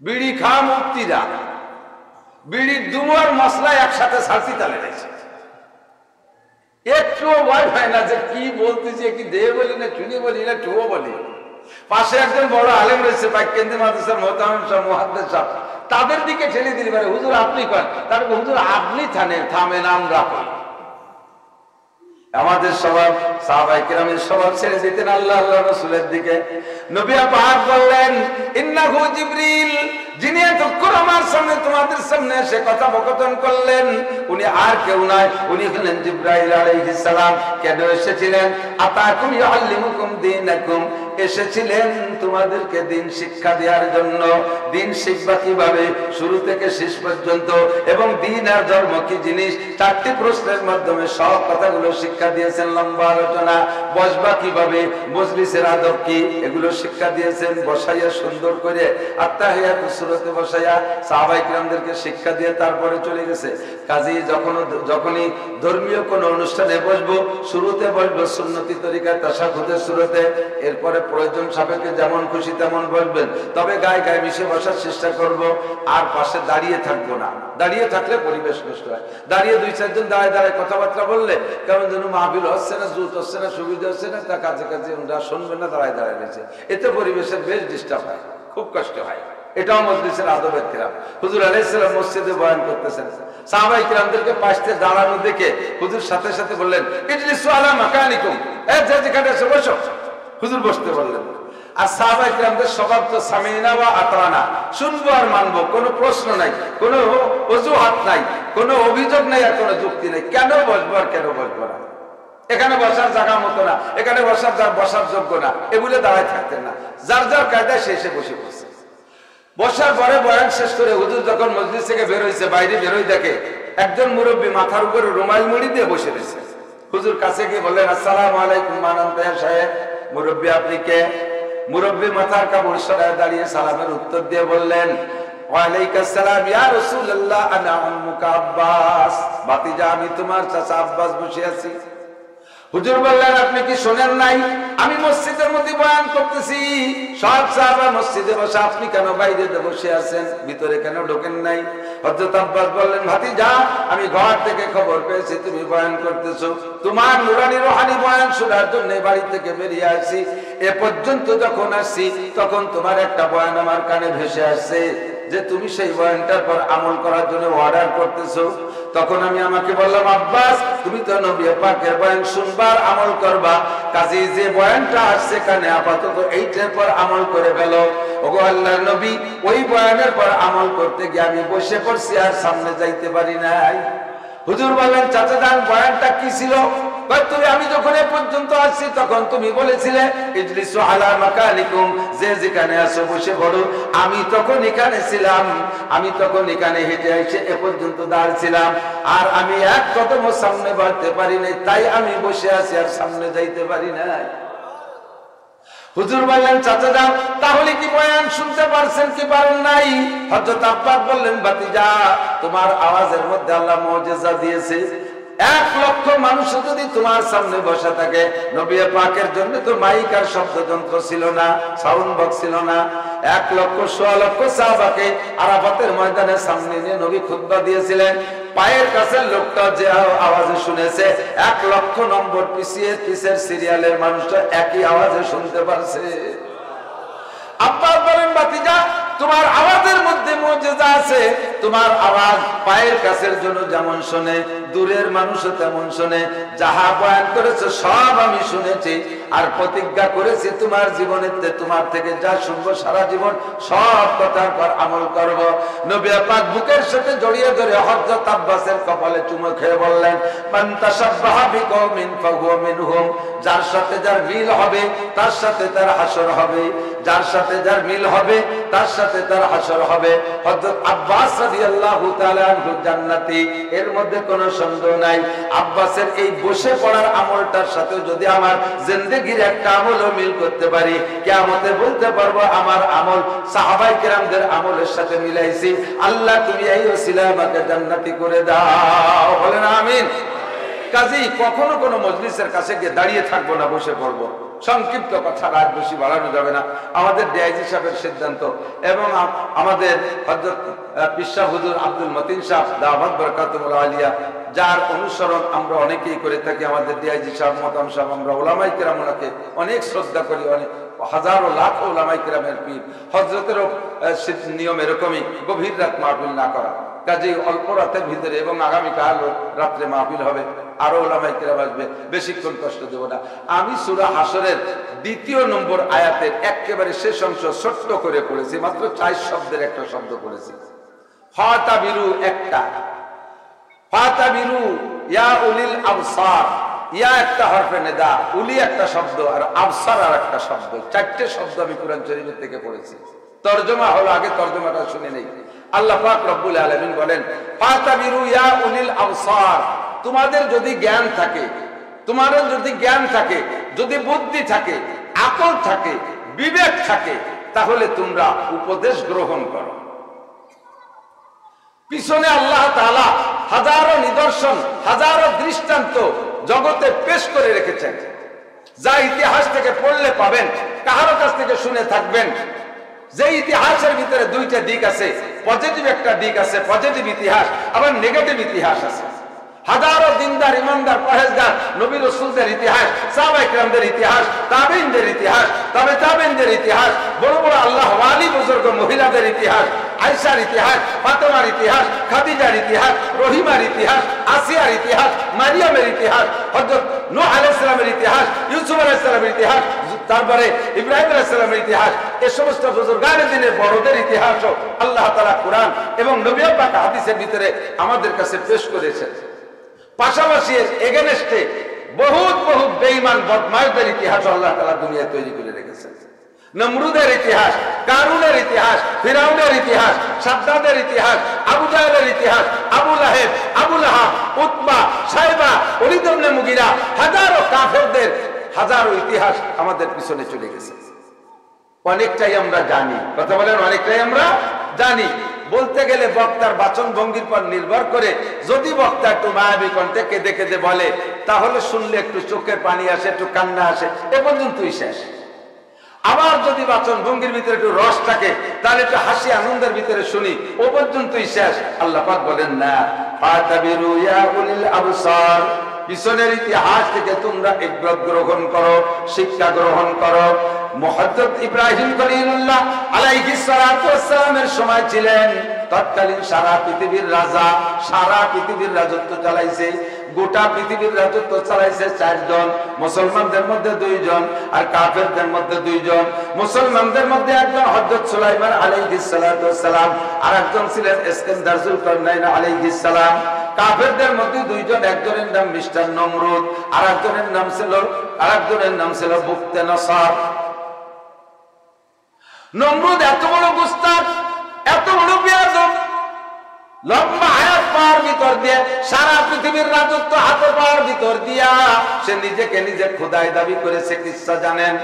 [SPEAKER 1] বিড়ি খাওয়া মুক্তিরা বিড়ির দুয়ার মশলায় একসাথে সালসি তালে রয়েছে। একটুও ভয় পায় না যে কি বলতেছি, কি দেহে বলি না চুনি বলি না টুও বলি। পাশে একজন বড় আলেম রয়েছে পাইকেন্দ্রী মাদ্রাসার মোহতামিম সাহেব, মুহাদ্দিস সাহেব, তাদের দিকে ঠেলে দিলে পারে হুজুর আপনি কন, তারপর হুজুর আপনি থামেন আমরা কই। আমাদের স্বভাব, সাহাবায়ে কেরামের স্বভাব ছেড়ে দিতেন আল্লাহ আল্লাহ রাসূলের দিকে। নবী পাক বললেন ইন্নাহু জিবরিল, যিনি এতক্ষণ আমার সামনে তোমাদের সামনে এসে কথোপকথন করলেন উনি আর কেউ নয়, উনি হলেন জিবরাইল আলাইহিস সালাম। কেন এসেছিলেন? আতাকুম ইউআল্লিমুকুম দীনাকুম, এসেছিলেন তোমাদেরকে দিন শিক্ষা দেওয়ার জন্য। দিন শিখবা কিভাবে শুরু থেকে শেষ পর্যন্ত, এবং দিন আর ধর্ম কি জিনিস, 4টি প্রশ্নের মাধ্যমে সব কথাগুলো শিক্ষা দিয়েছেন। লম্বা আলোচনা, বসবা কিভাবে, মজলিসের আদব কি, এগুলো শিক্ষা দিয়েছেন। বসাইয়া সুন্দর করে আত্তাহিয়াত সূরাতে বসাইয়া সাহাবায়ে কিরামদেরকে শিক্ষা দিয়ে তারপরে চলে গেছে। কাজেই যখনই ধর্মীয় কোনো অনুষ্ঠানে বসবো, শুরুতে বসবো সুন্নতি তরিকায় তাশাহুদের শুরুতে, এরপরে প্রয়োজন সাপেক্ষে যেমন খুশি তেমন বসবেন, তবে গায়ে গায়ে মিশে বসার চেষ্টা করব। আর পাশে দাঁড়িয়ে থাকবো না, দাঁড়িয়ে থাকলে পরিবেশ নষ্ট হয়। দাঁড়িয়ে 2-4 জন দাঁড়ায় দাঁড়ায় কথাবার্তা বললে কেমন যেন মাহফিল হচ্ছে না, জুত হচ্ছে না, সুবিধা হচ্ছে না, তা কাছে কাছে ওরা শুনবে না, দাঁড়ায় দাঁড়ায় রয়েছে। এতে পরিবেশের বেশ ডিস্টার্ব হয়, খুব কষ্ট হয়। এটাও মজলিসের আদবের খেলাফ। হুজুর আলাইহিস সালাম মসজিদে বয়ান করতেছেন, সাহাবায়ে কিরামদেরকে পাশে দাঁড়ানো দেখে হুজুর সাথে সাথে বললেন ইজলিসু আলা মাকানিকুম, যে যেখানে এসে বসো। হুজুর বসতে বললেন। আর সাহাবায়ে কিরামদের স্বভাব তো সামিনা ওয়া আতানা, শুনবো আর মানবো, কোনো প্রশ্ন নাই, কোনো অজুহাত নাই, কোনো অভিযোগ নাই, আর কোনো যুক্তি নেই। কেন বসবো আর কেন বসবো না, এখানে বসার জায়গা মতো না, এখানে বসার যোগ্য না, এগুলো দাঁড়ায় থাকতেন না। যার যার কায়দায় সে এসে বসে পড়ছে। বসার পরে বয়ান শেষ করে হুজুর যখন মজলিস থেকে বের হয়েছে, বাইরে বেরোই দেখে একজন মুরব্বী মাথার উপরে রুমাল মুড়ি দিয়ে বসে রয়েছে। হুজুর কাছে গিয়ে বললেন আসসালামু আলাইকুম মানন্তা সাহেব। মুরব্বী আপনি কে? মুরব্বী মাথার কাপড় সরায় দাঁড়িয়ে সালামের উত্তর দিয়ে বললেন ওয়ালাইকুম সালাম ইয়া রাসূলুল্লাহ, আনা উম্মুকা আব্বাস, ভাতিজা আমি তোমার চাচা আব্বাস বসে আছি। হুজুর বললেন আপনি কি শোনেন নাই, আমি মসজিদের মধ্যে বয়ান করতেছি, সব সাহাবা মসজিদে বসে, আপনি কেন বাইরে বসে আছেন, ভিতরে কেন ঢোকেন নাই? হযরত আব্বাস বললেন ভাতিজা আমি ঘর থেকে খবর পেয়েছি তুমি বয়ান করতেছো, তোমার নুরানি রুহানি বয়ান শোনার জন্য বাড়ি থেকে বেরিয়ে আসছি। এ পর্যন্ত যখন আসছি তখন তোমার একটা বয়ান আমার কানে ভেসে আসছে যে তুমি সেই বয়ানটার পর আমল করার জন্য অর্ডার করতেছো। তখন আমি আমাকে বললাম আব্বাস তুমি তো নবী পাকের বয়ান শুনবার আমল করবা, কাজী যে বয়ানটা আসছে কানে আপাতত এইটার পর আমল করে ফেলো। ওগো আল্লাহর নবী, ওই বয়ানের পর আমল করতে গিয়ে আমি বসে পড়ছি, আর সামনে যাইতে পারি নাই। হুজুর বললেন চাচা যান বয়ানটা কি ছিল? তুমি আমি যখন এ পর্যন্ত আসছি তখন তুমি বলেছিলে ইজলিসু আলা মাকানিকুম, যে যেখানে আছো বসে পড়ো। আমি তখন এখানে ছিলাম, আমি তখন এখানে হেঁটে এসে এ পর্যন্ত দাঁড়িয়েছিলাম, আর আমি এক কদম সামনে বাড়তে পারি নাই, তাই আমি বসে আছি, আর সামনে যাইতে পারি নাই। হুজুর বললেন চাচা যান তাহলে কি বয়ান শুনতে পারছেন কি পারেন নাই? হযরত আব্বাস বললেন ভাতিজা তোমার আওয়াজের মধ্যে আল্লাহ মুজিজা দিয়েছে। 1 লক্ষ মানুষ যদি তোমার সামনে বসে থাকে, নবী পাকের জন্য তো মাইক আর শব্দযন্ত্র ছিল না, সাউন্ড বক্স ছিল না। 1 লক্ষ 100 লক্ষ সাহাবাকে আরাফাতের ময়দানের সামনে নিয়ে নবী খুতবা দিয়েছিলেন। পায়ের কাছে লোকটা যে আওয়াজে শুনেছে, 1 লক্ষ নম্বর পিছের সিরিয়ালের মানুষটা একই আওয়াজে শুনতে পারছে। আব্বাস বলেন ভাতিজা তোমার আওয়াজের মধ্যে মুজিজা আছে, তোমার আওয়াজ পায়ের কাছের জন্য যেমন শোনে, দূরের মানুষও তেমন শোনে। যাহা বয়ান করেছে সব আমি শুনেছি, আর প্রতিজ্ঞা করেছি তোমার জীবনেতে তোমার থেকে যা শুনবো সারা জীবন সব কথার পর আমল করব। নবী পাক বুকের সাথে জড়িয়ে ধরে হযরত আব্বাসের কপালে চুমো খেয়ে বললেন মান তাশাব্বাহা বিকওমিন ফাহুয়া মিনহুম, যার সাথে যার মিল হবে তার সাথে তার হাসর হবে, যার সাথে যার মিল হবে তার সাথে তার হাসর হবে। হযরত আব্বাস রাদিয়াল্লাহু তাআলা আনহু জান্নাতি, এর মধ্যে কোনো সন্দেহ নাই। আব্বাসের এই বসে পড়ার আমলটার সাথে যদি আমার জিন্দেগির একটা আমলও মিল করতে পারি, কিয়ামতে বলতে পারবো আমার আমল সাহাবায়ে কেরামদের আমলের সাথে মিলাইছি। আল্লাহ তুমি এই ওসিলায় আমাকে জান্নাতি করে দাও, বলেন আমিন। কাজেই কখনো কোনো মজলিসের কাছে গিয়ে দাঁড়িয়ে থাকবো না, বসে পড়বো। সংক্ষিপ্ত কথা, রাত বেশি বাড়ানো যাবে না, আমাদের ডিআইজি সাহেবের সিদ্ধান্ত। এবং আমাদের হযরত পিসা হুজুর আব্দুল মতিন সাহেব দাওয়াত বরকাতুল আলিয়া যার অনুসরণ আমরা অনেকেই করে থাকি। আমাদের ডিআইজি সাহেব, মোহতারাম সাহেব, আমরা ওলামায়ে কেরামকে অনেক শ্রদ্ধা করি, অনেক হাজারো লাখ ওলামায়ে কেরামের পীর। হযরতেরও নিয়ম এরকমই, গভীর রাত মাহফিল না করা। কাজেই অল্প রাতের ভিতরে, এবং আগামীকাল রাত্রে মাহফিল হবে, আরো ওলামায়ে কেরাম আসবে, বেশিক্ষণ কষ্ট দেব না। আমি সূরা হাশরের 2 নম্বর আয়াতের একেবারে শেষ অংশ ছোট্ট করে পড়েছি, মাত্র 4 শব্দের একটা শব্দ পড়েছি। ফাতাবিরু একটা, ফাতাবিরু ইয়া উলিল আবসার, ইয়া একটা হরফে নিদা, উলি একটা শব্দ, আর আবসার আর একটা শব্দ। 4টে শব্দ আমি কোরআন শরীফ থেকে পড়েছি। তরজমা হলো, আগে তরজমাটা শুনে নেই। আল্লাহ পাক রব্বুল আলামিন বলেন, ফাতাবিরু ইয়া উলিল আবসার, তোমাদের যদি জ্ঞান থাকে, তোমাদের যদি জ্ঞান থাকে, যদি বুদ্ধি থাকে, আকল থাকে, বিবেক থাকে, তাহলে তোমরা উপদেশ গ্রহণ করো। পিছনে আল্লাহ তাআলা হাজারো নিদর্শন, হাজারো দৃষ্টান্ত জগতে পেশ করে রেখেছেন, যা ইতিহাস থেকে পড়লে পাবেন, কারো কাছ থেকে শুনে থাকবেন। যে ইতিহাসের ভিতরে 2টা দিক আছে, পজিটিভ একটা দিক আছে, পজিটিভ ইতিহাস, আবার নেগেটিভ ইতিহাস আছে। হাজারো দিনদার, ইমানদার, পরহেজগার নবী রাসূলদের ইতিহাস, সাহাবায়ে কেরামদের ইতিহাস, তাবেঈনদের ইতিহাস, তবে তাবেঈনদের ইতিহাস, বড় বড় আল্লাহ ওয়ালি বুজুর্গ মহিলাদের ইতিহাস, আয়েশার ইতিহাস, ফাতেমার ইতিহাস, খাদিজার ইতিহাস, রহিমার ইতিহাস, আসিয়ার ইতিহাস, মারিয়ামের ইতিহাস, হযরত নূহ আলাইহিস সালামের ইতিহাস, ইউসুফ আলাইহিস সালামের ইতিহাস, তারপরে ইব্রাহিম আলাইহিস সালামের ইতিহাস, এই সমস্ত বুজুর্গানে দিনের বড়দের ইতিহাসও আল্লাহ তাআলা কোরআন এবং নবী পাক হাদিসের ভিতরে আমাদের কাছে পেশ করেছেন। পাশাপাশি এগেনস্টে বহুত বহুত বেঈমান বদমাশদের ইতিহাস আল্লাহ তাআলা দুনিয়ায় তৈরি করে রেখেছেন। নমরুদের ইতিহাস, কারুনের ইতিহাস, ফিরাউনের ইতিহাস, সাদ্দাদের ইতিহাস, আবু জাহেলের ইতিহাস, আবু লাহেব, আবু লাহাব, উতবা, সাইবা, ওলীদ ইবনে মুগীরা, হাজারো কাফেরদের হাজারো ইতিহাস আমাদের পিছনে চলে গেছে। অনেকটাই আমরা জানি, কথা বলেন, অনেকটাই আমরা জানি। বলতে গেলে বক্তার বাচন ভঙ্গির পর নির্ভর করে, যদি বক্তা একটু মায়াবী কণ্ঠে কেঁদে কেঁদে বলে, তাহলে শুনলে একটু চোখের পানি আসে, একটু কান্না আসে, এ পর্যন্তই শেষ। আবার যদি বাচন ভঙ্গির ভিতরে একটু রস থাকে, তাহলে একটু হাসি আনন্দের ভিতরে শুনি, ও পর্যন্তই শেষ। আল্লাহ পাক বলেন না, ফাতাবিরু ইয়া উলিল আবসার, পিছনের ইতিহাস থেকে তোমরা ইবরত গ্রহণ করো, শিক্ষা গ্রহণ করো। মুহাদ্দিস ইব্রাহিম খলিলুল্লাহ আলাইহিস সালাতু ওয়াস সালামের সময় ছিলেন তৎকালীন সারা পৃথিবীর রাজা, সারা পৃথিবীর রাজত্ব চালাইছে, গোটা পৃথিবীর রাজত্ব চালাইছে 4 জন, মুসলমানদের মধ্যে 2 জন, আর কাফেরদের মধ্যে 2 জন। মুসলমানদের মধ্যে একজন হযরত সুলাইমান আলাইহিস সালাতু ওয়াস সালাম, আর একজন ছিলেন ইস্কান্দার যুলকারনাইন আলাইহিস সালাম। কাফেরদের মধ্যে 2 জন, একজনের নাম মিস্টার নমরুদ, আর একজনের নাম ছিল বুকতে নসর। নমরুদ এত বড় গুস্তাখ, এত বড় বেয়াদব, লম্বা হায়াত পাওয়ার ভিতর দিয়ে, সারা পৃথিবীর রাজত্ব হাতে পাওয়ার ভিতর দিয়া সে নিজেকে নিজে খোদাই দাবি করেছে। কিচ্ছা জানেন?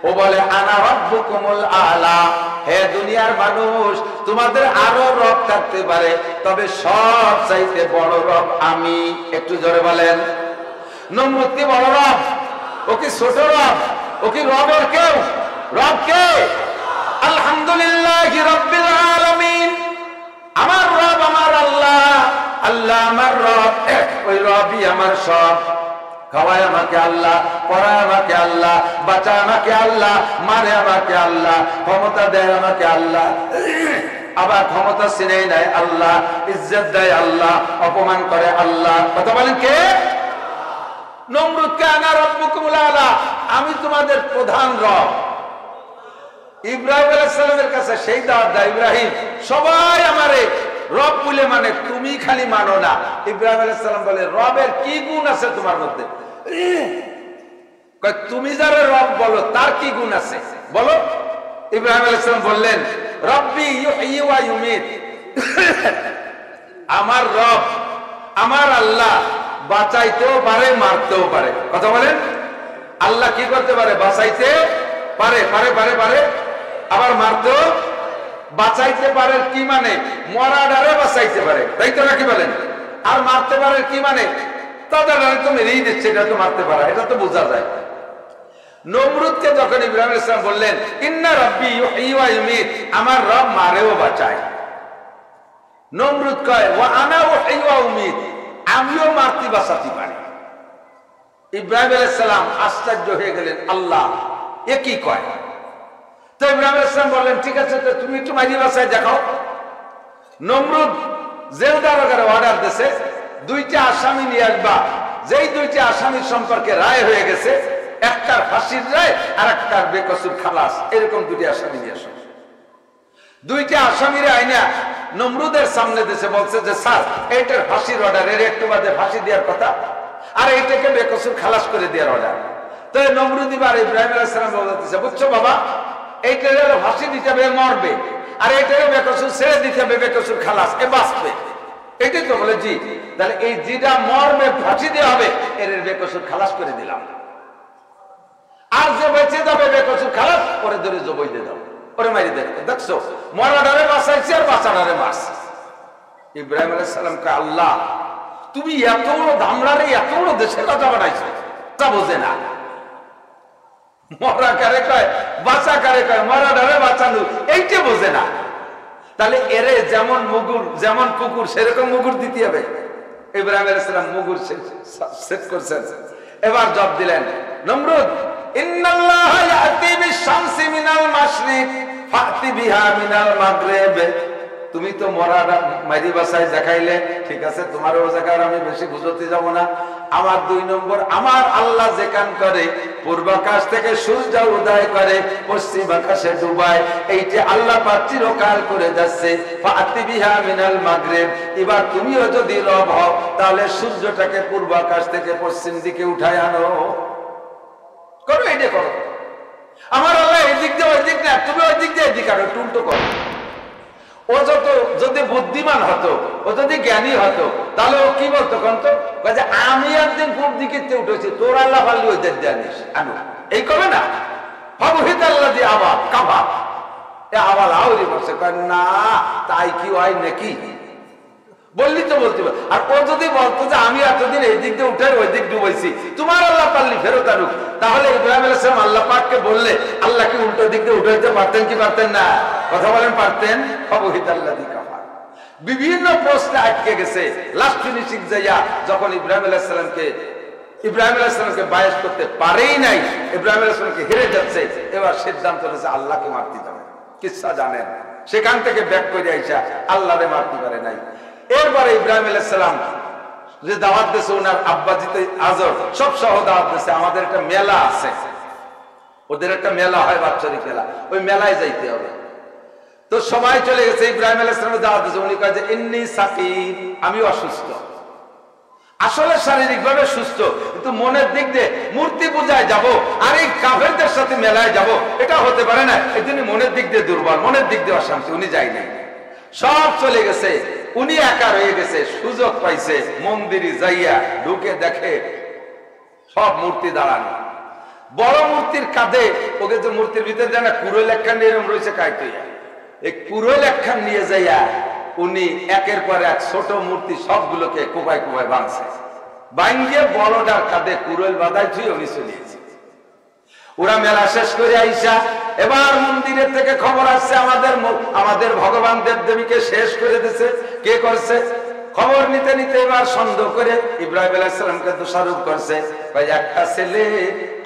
[SPEAKER 1] ও বলে, আনা রাব্বুকুমুল আলা, হে দুনিয়ার মানুষ, তোমাদের আরো রব থাকতে পারে, তবে সব চাইতে বড় রব আমি। একটু জোরে বলেন। নমরুদ কি বড় রব? ও কি ছোট রব? ও কি রবের কেউ? রব কে? আলহামদুলিল্লাহি রাব্বিল আলামিন। আমার রব আমার আল্লাহ, আল্লাহ আমার রব, ওই রবই আমার সব। খাওয়ায় আমাকে আল্লাহ, পড়ায় আমাকে আল্লাহ, বাঁচায় আমাকে আল্লাহ, মারে আমাকে আল্লাহ, ক্ষমতা দেয় আমাকে আল্লাহ, আবার ক্ষমতা ছিনেই নেয় আল্লাহ, ইজ্জত দেয় আল্লাহ, অপমান করে আল্লাহ। কথা বলেন কে? নমরুদকে আনা রাব্বুকুমুল আলা, আমি তোমাদের প্রধান রব। ইব্রাহিম আলাইহিস সালামের কাছে সেই দাওয়াত দেয়, ইব্রাহিম সবাই আমারে রব বলে মানে, তুমি খালি মানো না। ইব্রাহিম আলাইহিস সালাম বলে, রবের কি গুণ আছে তোমার মধ্যে? তুমি যারা রব বলো, তার কি গুণ আছে বলো। ইব্রাহিম আলাইহিস সালাম বললেন, রব্বি ইউহয়ি ওয়া ইউমীত, আমার রব, আমার আল্লাহ বাঁচাইতেও পারে, মারতেও পারে। কথা বলেন, আল্লাহ কি করতে পারে? বাঁচাইতে পারে, পারে পারে পারে, আবার মারতেও। বাঁচাইতে পারে কি মানে? মরাডারে বাঁচাইতে পারে, তাই তো নাকি বলেন? আর মারতে পারে কি মানে? তাদের তো মেরেই দিচ্ছে, এটা তো মারতে পারে, এটা তো বোঝা যায়। নমরুদকে যখন ইব্রাহিম আলাইহিস সালাম বললেন, ইন্না রাব্বি ইউহয়ি ওয়া ইউমীত, আমার রব মারেও বাঁচায়, নমরুদ কয়, ওয়া আনা উহয়ি ওয়া উমীত, আমিও মারতে বাঁচাতে পারি। ইব্রাহিম আলাইহিস সালাম আশ্চর্য হয়ে গেলেন, আল্লাহ এ কি কয়? তো ইব্রাহিম আলাইহিস সালাম বললেন, ঠিক আছে, তো তুমি একটু মারি বাঁচায় দেখাও। নমরুদ জেল দারোগার অর্ডার দিয়েছে, 2টা আসামি নিয়ে আসবা, যেই 2টা আসামির সম্পর্কে রায় হয়ে গেছে, একটার ফাঁসির রায় আর একটার বেকসুর খালাস, এরকম 2টি আসামি নিয়ে আসো। 2টা আসামির আইনা নমরুদের সামনে দেশে বলছে যে স্যার, এইটার ফাঁসির অর্ডার, এর একটু বাদে ফাঁসি দেওয়ার কথা, আর এইটাকে বেকসুর খালাস করে দেওয়ার অর্ডার। তো নমরুদ এবার ইব্রাহিম আলাইহিস সালাম বলতেছে, বুঝছো বাবা, এইটার ফাঁসি দিতে হবে, মরবে, আর এইটাকে বেকসুর ছেড়ে দিতে হবে, বেকসুর খালাস, এ বাঁচবে। এটাই তো বলে, জি, তাহলে এই যেটা মরবে ফাঁসি দেওয়া হবে, এর বেকসুর খালাস করে দিলাম, আর যে বেঁচে যাবে বেকসুর খালাস ওরে ধরে জবই দিয়ে দাও, ওরে মারি দেয়। দেখছো, মরাডারে বাঁচাইছে আর বাঁচাডারে মারছে। ইব্রাহিম আলাইহিস সালামকে, আল্লাহ তুমি এত বড় ধামড়ারে এত বড় দেশের রাজা বানাইছো, তা বোঝে না। মরা কারে কয়, বাঁচা কারে কয়, মরাডারে বাঁচানো এইটা বোঝে না। তাহলে এরে যেমন মুগুর, যেমন কুকুর, সেরকম মুগুর দিতে হবে। ইব্রাহিম আলাইহিস সালাম মুগুর সেট করছেন। এবার জবাব দিলেন, নমরুদ, ইন্নাল্লাহা ইয়াতি বিশ-শামসি মিনাল মাশরিক ফাতি বিহা মিনাল মাগরিব। তুমি তো মরাডা মাইরি বাসায় দেখাইলে, ঠিক আছে, তোমার ও জায়গার আমি বেশি বুঝতে যাব না। আমার 2 নম্বর, আমার আল্লাহ যেখান করে পূর্বাকাশ থেকে সূর্য উদয় করে পশ্চিম আকাশে ডুবায়, এইটা আল্লাহ পাক চিরকাল করে যাচ্ছে। ফাতি বিহা মিনাল মাগরিব। এবার তুমিও যদি রব হও, তাহলে সূর্যটাকে পূর্ব আকাশ থেকে পশ্চিম দিকে উঠায় আনো, করো, এইটা করো। আমার আল্লাহ এই দিক দিয়ে ওই দিক না, তুমি ওই দিক দিয়ে এই দিক আনো, উল্টো করো। ও যত যদি বুদ্ধিমান হতো, ও যদি জ্ঞানী হতো, তাহলে ও কি বলতো কন্ত, আমি একদিন পূর্ব দিকে উঠেছি, তোর আল্লাহ পারলি ওই দিক দিয়ে আনিস, আনো, এই করবে না। ভাবহিত আল্লাহ দিয়ে আবার কাবা এ আবার আউরি বসে, না তাই কি হয় নাকি, বললি তো বলতে পারে। আর ও যদি বলতো যে আমি এতদিন এই দিক দিয়ে উঠে ওই দিক ডুবাইছি, তোমার আল্লাহ পারলি ফেরত আনুক, তাহলে ইব্রাহিম আলাইহিস সালাম আল্লাহ পাককে বললে আল্লাহ কি উল্টো দিক দিয়ে উঠাইতে পারতেন কি পারতেন না? কথা বলেন, পারতেন। বিভিন্ন প্রশ্নে আটকে গেছে। লাস্ট ফিনিশিং যাইয়া যখন ইব্রাহিম আলাইহিস সালামকে বায়াস করতে পারেই নাই, ইব্রাহিম আলাইহিস সালামকে হেরে যাচ্ছে, এবার সিদ্ধান্ত নিয়েছে আল্লাহকে মারতে হবে। কিসসা জানেন, সেখান থেকে ব্যাক করে আইসা আল্লাহরে মারতে পারে নাই। এরপরে ইব্রাহিম আলাইহিস সালাম যে দাওয়াত দিয়েছে, ওনার আব্বাজিতে আজর সব সহ দাওয়াত দিয়েছে, আমাদের একটা মেলা আছে, ওদের একটা মেলা হয়, বাৎসরিক মেলা, ওই মেলায় যাইতে হবে। তো সবাই চলে গেছে, ইব্রাহিম আলাইহিস সালাম দাওয়াত দিয়েছে। উনি কয় যে ইন্নী সাকিম, আমি অসুস্থ। আসলে শারীরিক ভাবে সুস্থ, কিন্তু মনের দিক দিয়ে মূর্তি পূজায় যাব আর এই কাফেরদের সাথে মেলায় যাব, এটা হতে পারে না। এই জন্য মনের দিক দিয়ে দুর্বল, মনের দিক দিয়ে অশান্তি, উনি যায়নি। সব চলে গেছে, উনি একা রয়ে গেছে। সুযোগ পাইছে, মন্দিরে যাইয়া ঢুকে দেখে সব মূর্তি দাঁড়ানো। বড় মূর্তির কাঁধে, ওকে যে মূর্তির ভিতরে যায় না, কুড়োল একখান এরকম রয়েছে কাইতইয়া, এই কুড়োল একখান নিয়ে যাইয়া উনি একের পর এক ছোট মূর্তি সবগুলোকে কোপায় কোপায় ভাঙছে। ভাঙিয়ে বড়টার কাঁধে কুড়োল বাঁধাই থুয়ে উনি চলিয়েছে। ওরা মেলা শেষ করে আইসা এবার মন্দিরের থেকে খবর আসছে, আমাদের ভগবান দেবদেবীকে শেষ করে দিছে। কে করছে? খবর নিতে নিতে এবার সন্দেহ করে ইব্রাহিম আলাইহিস সালামকে দোষারোপ করছে। ভাই, একটা ছেলে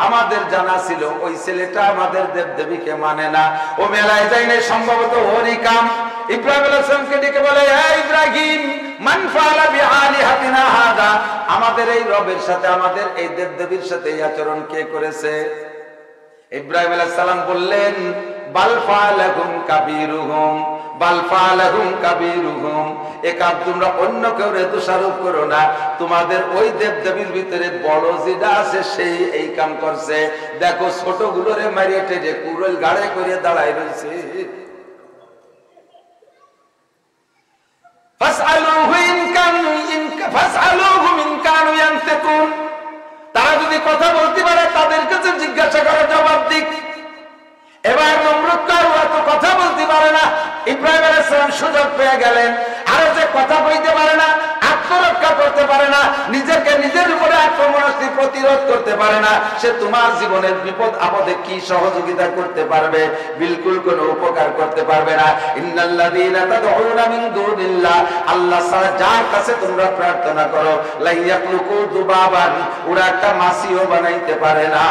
[SPEAKER 1] আমাদের জানা ছিল, ওই ছেলেটা আমাদের দেবদেবীকে মানে না, ও মেলায় যায় না, সম্ভবত ওরই কাম। ইব্রাহিম আলাইহিস সালামকে ডেকে বলে, হে ইব্রাহিম, মান ফাআলা বিআলিহাতিনা হাদা, আমাদের এই রবের সাথে, আমাদের এই দেবদেবীর সাথে এই আচরণ কে করেছে? ইব্রাহিম আলাইহিস সালাম বললেন, বাল ফাআলাহুম কাবীরুহুম, বাল ফাআলাহুম কাবীরুহুম, একাদ তোমরা অন্য কেউ দোষারোপ করো না, তোমাদের ওই দেবদেবীর ভিতরে বড় যেটা আছে সেই এই কাম করছে। দেখো ছোটগুলোরে মারিয়ে টেনে কুড়োল গাড়ে করে দাঁড়ায় রয়েছে। তারা যদি কথা বলতে পারে তাদের কাছে জিজ্ঞাসা করে, জবাব দিক। এবার নমরুদ এত কথা বলতে পারে না, ইব্রাহিম আলাইহিস সালাম সুযোগ পেয়ে গেলেন। আরো যে কথা বলতে পারে না, আত্মরক্ষা করতে পারে না, নিজেকে নিজের উপরে আক্রমণাস্ত্র শাস্তি প্রতিরোধ করতে পারে না, সে তোমার জীবনের বিপদ আপদে কি সহযোগিতা করতে পারবে? বিলকুল কোনো উপকার করতে পারবে না। ইন্নাল্লাযীনা তাদউনা মিন দুনিল্লাহ, আল্লাহ ছাড়া যার কাছে তোমরা প্রার্থনা করো, লা ইয়াখলুকু যুবাবান, ওরা একটা মাছিও বানাইতে পারে না।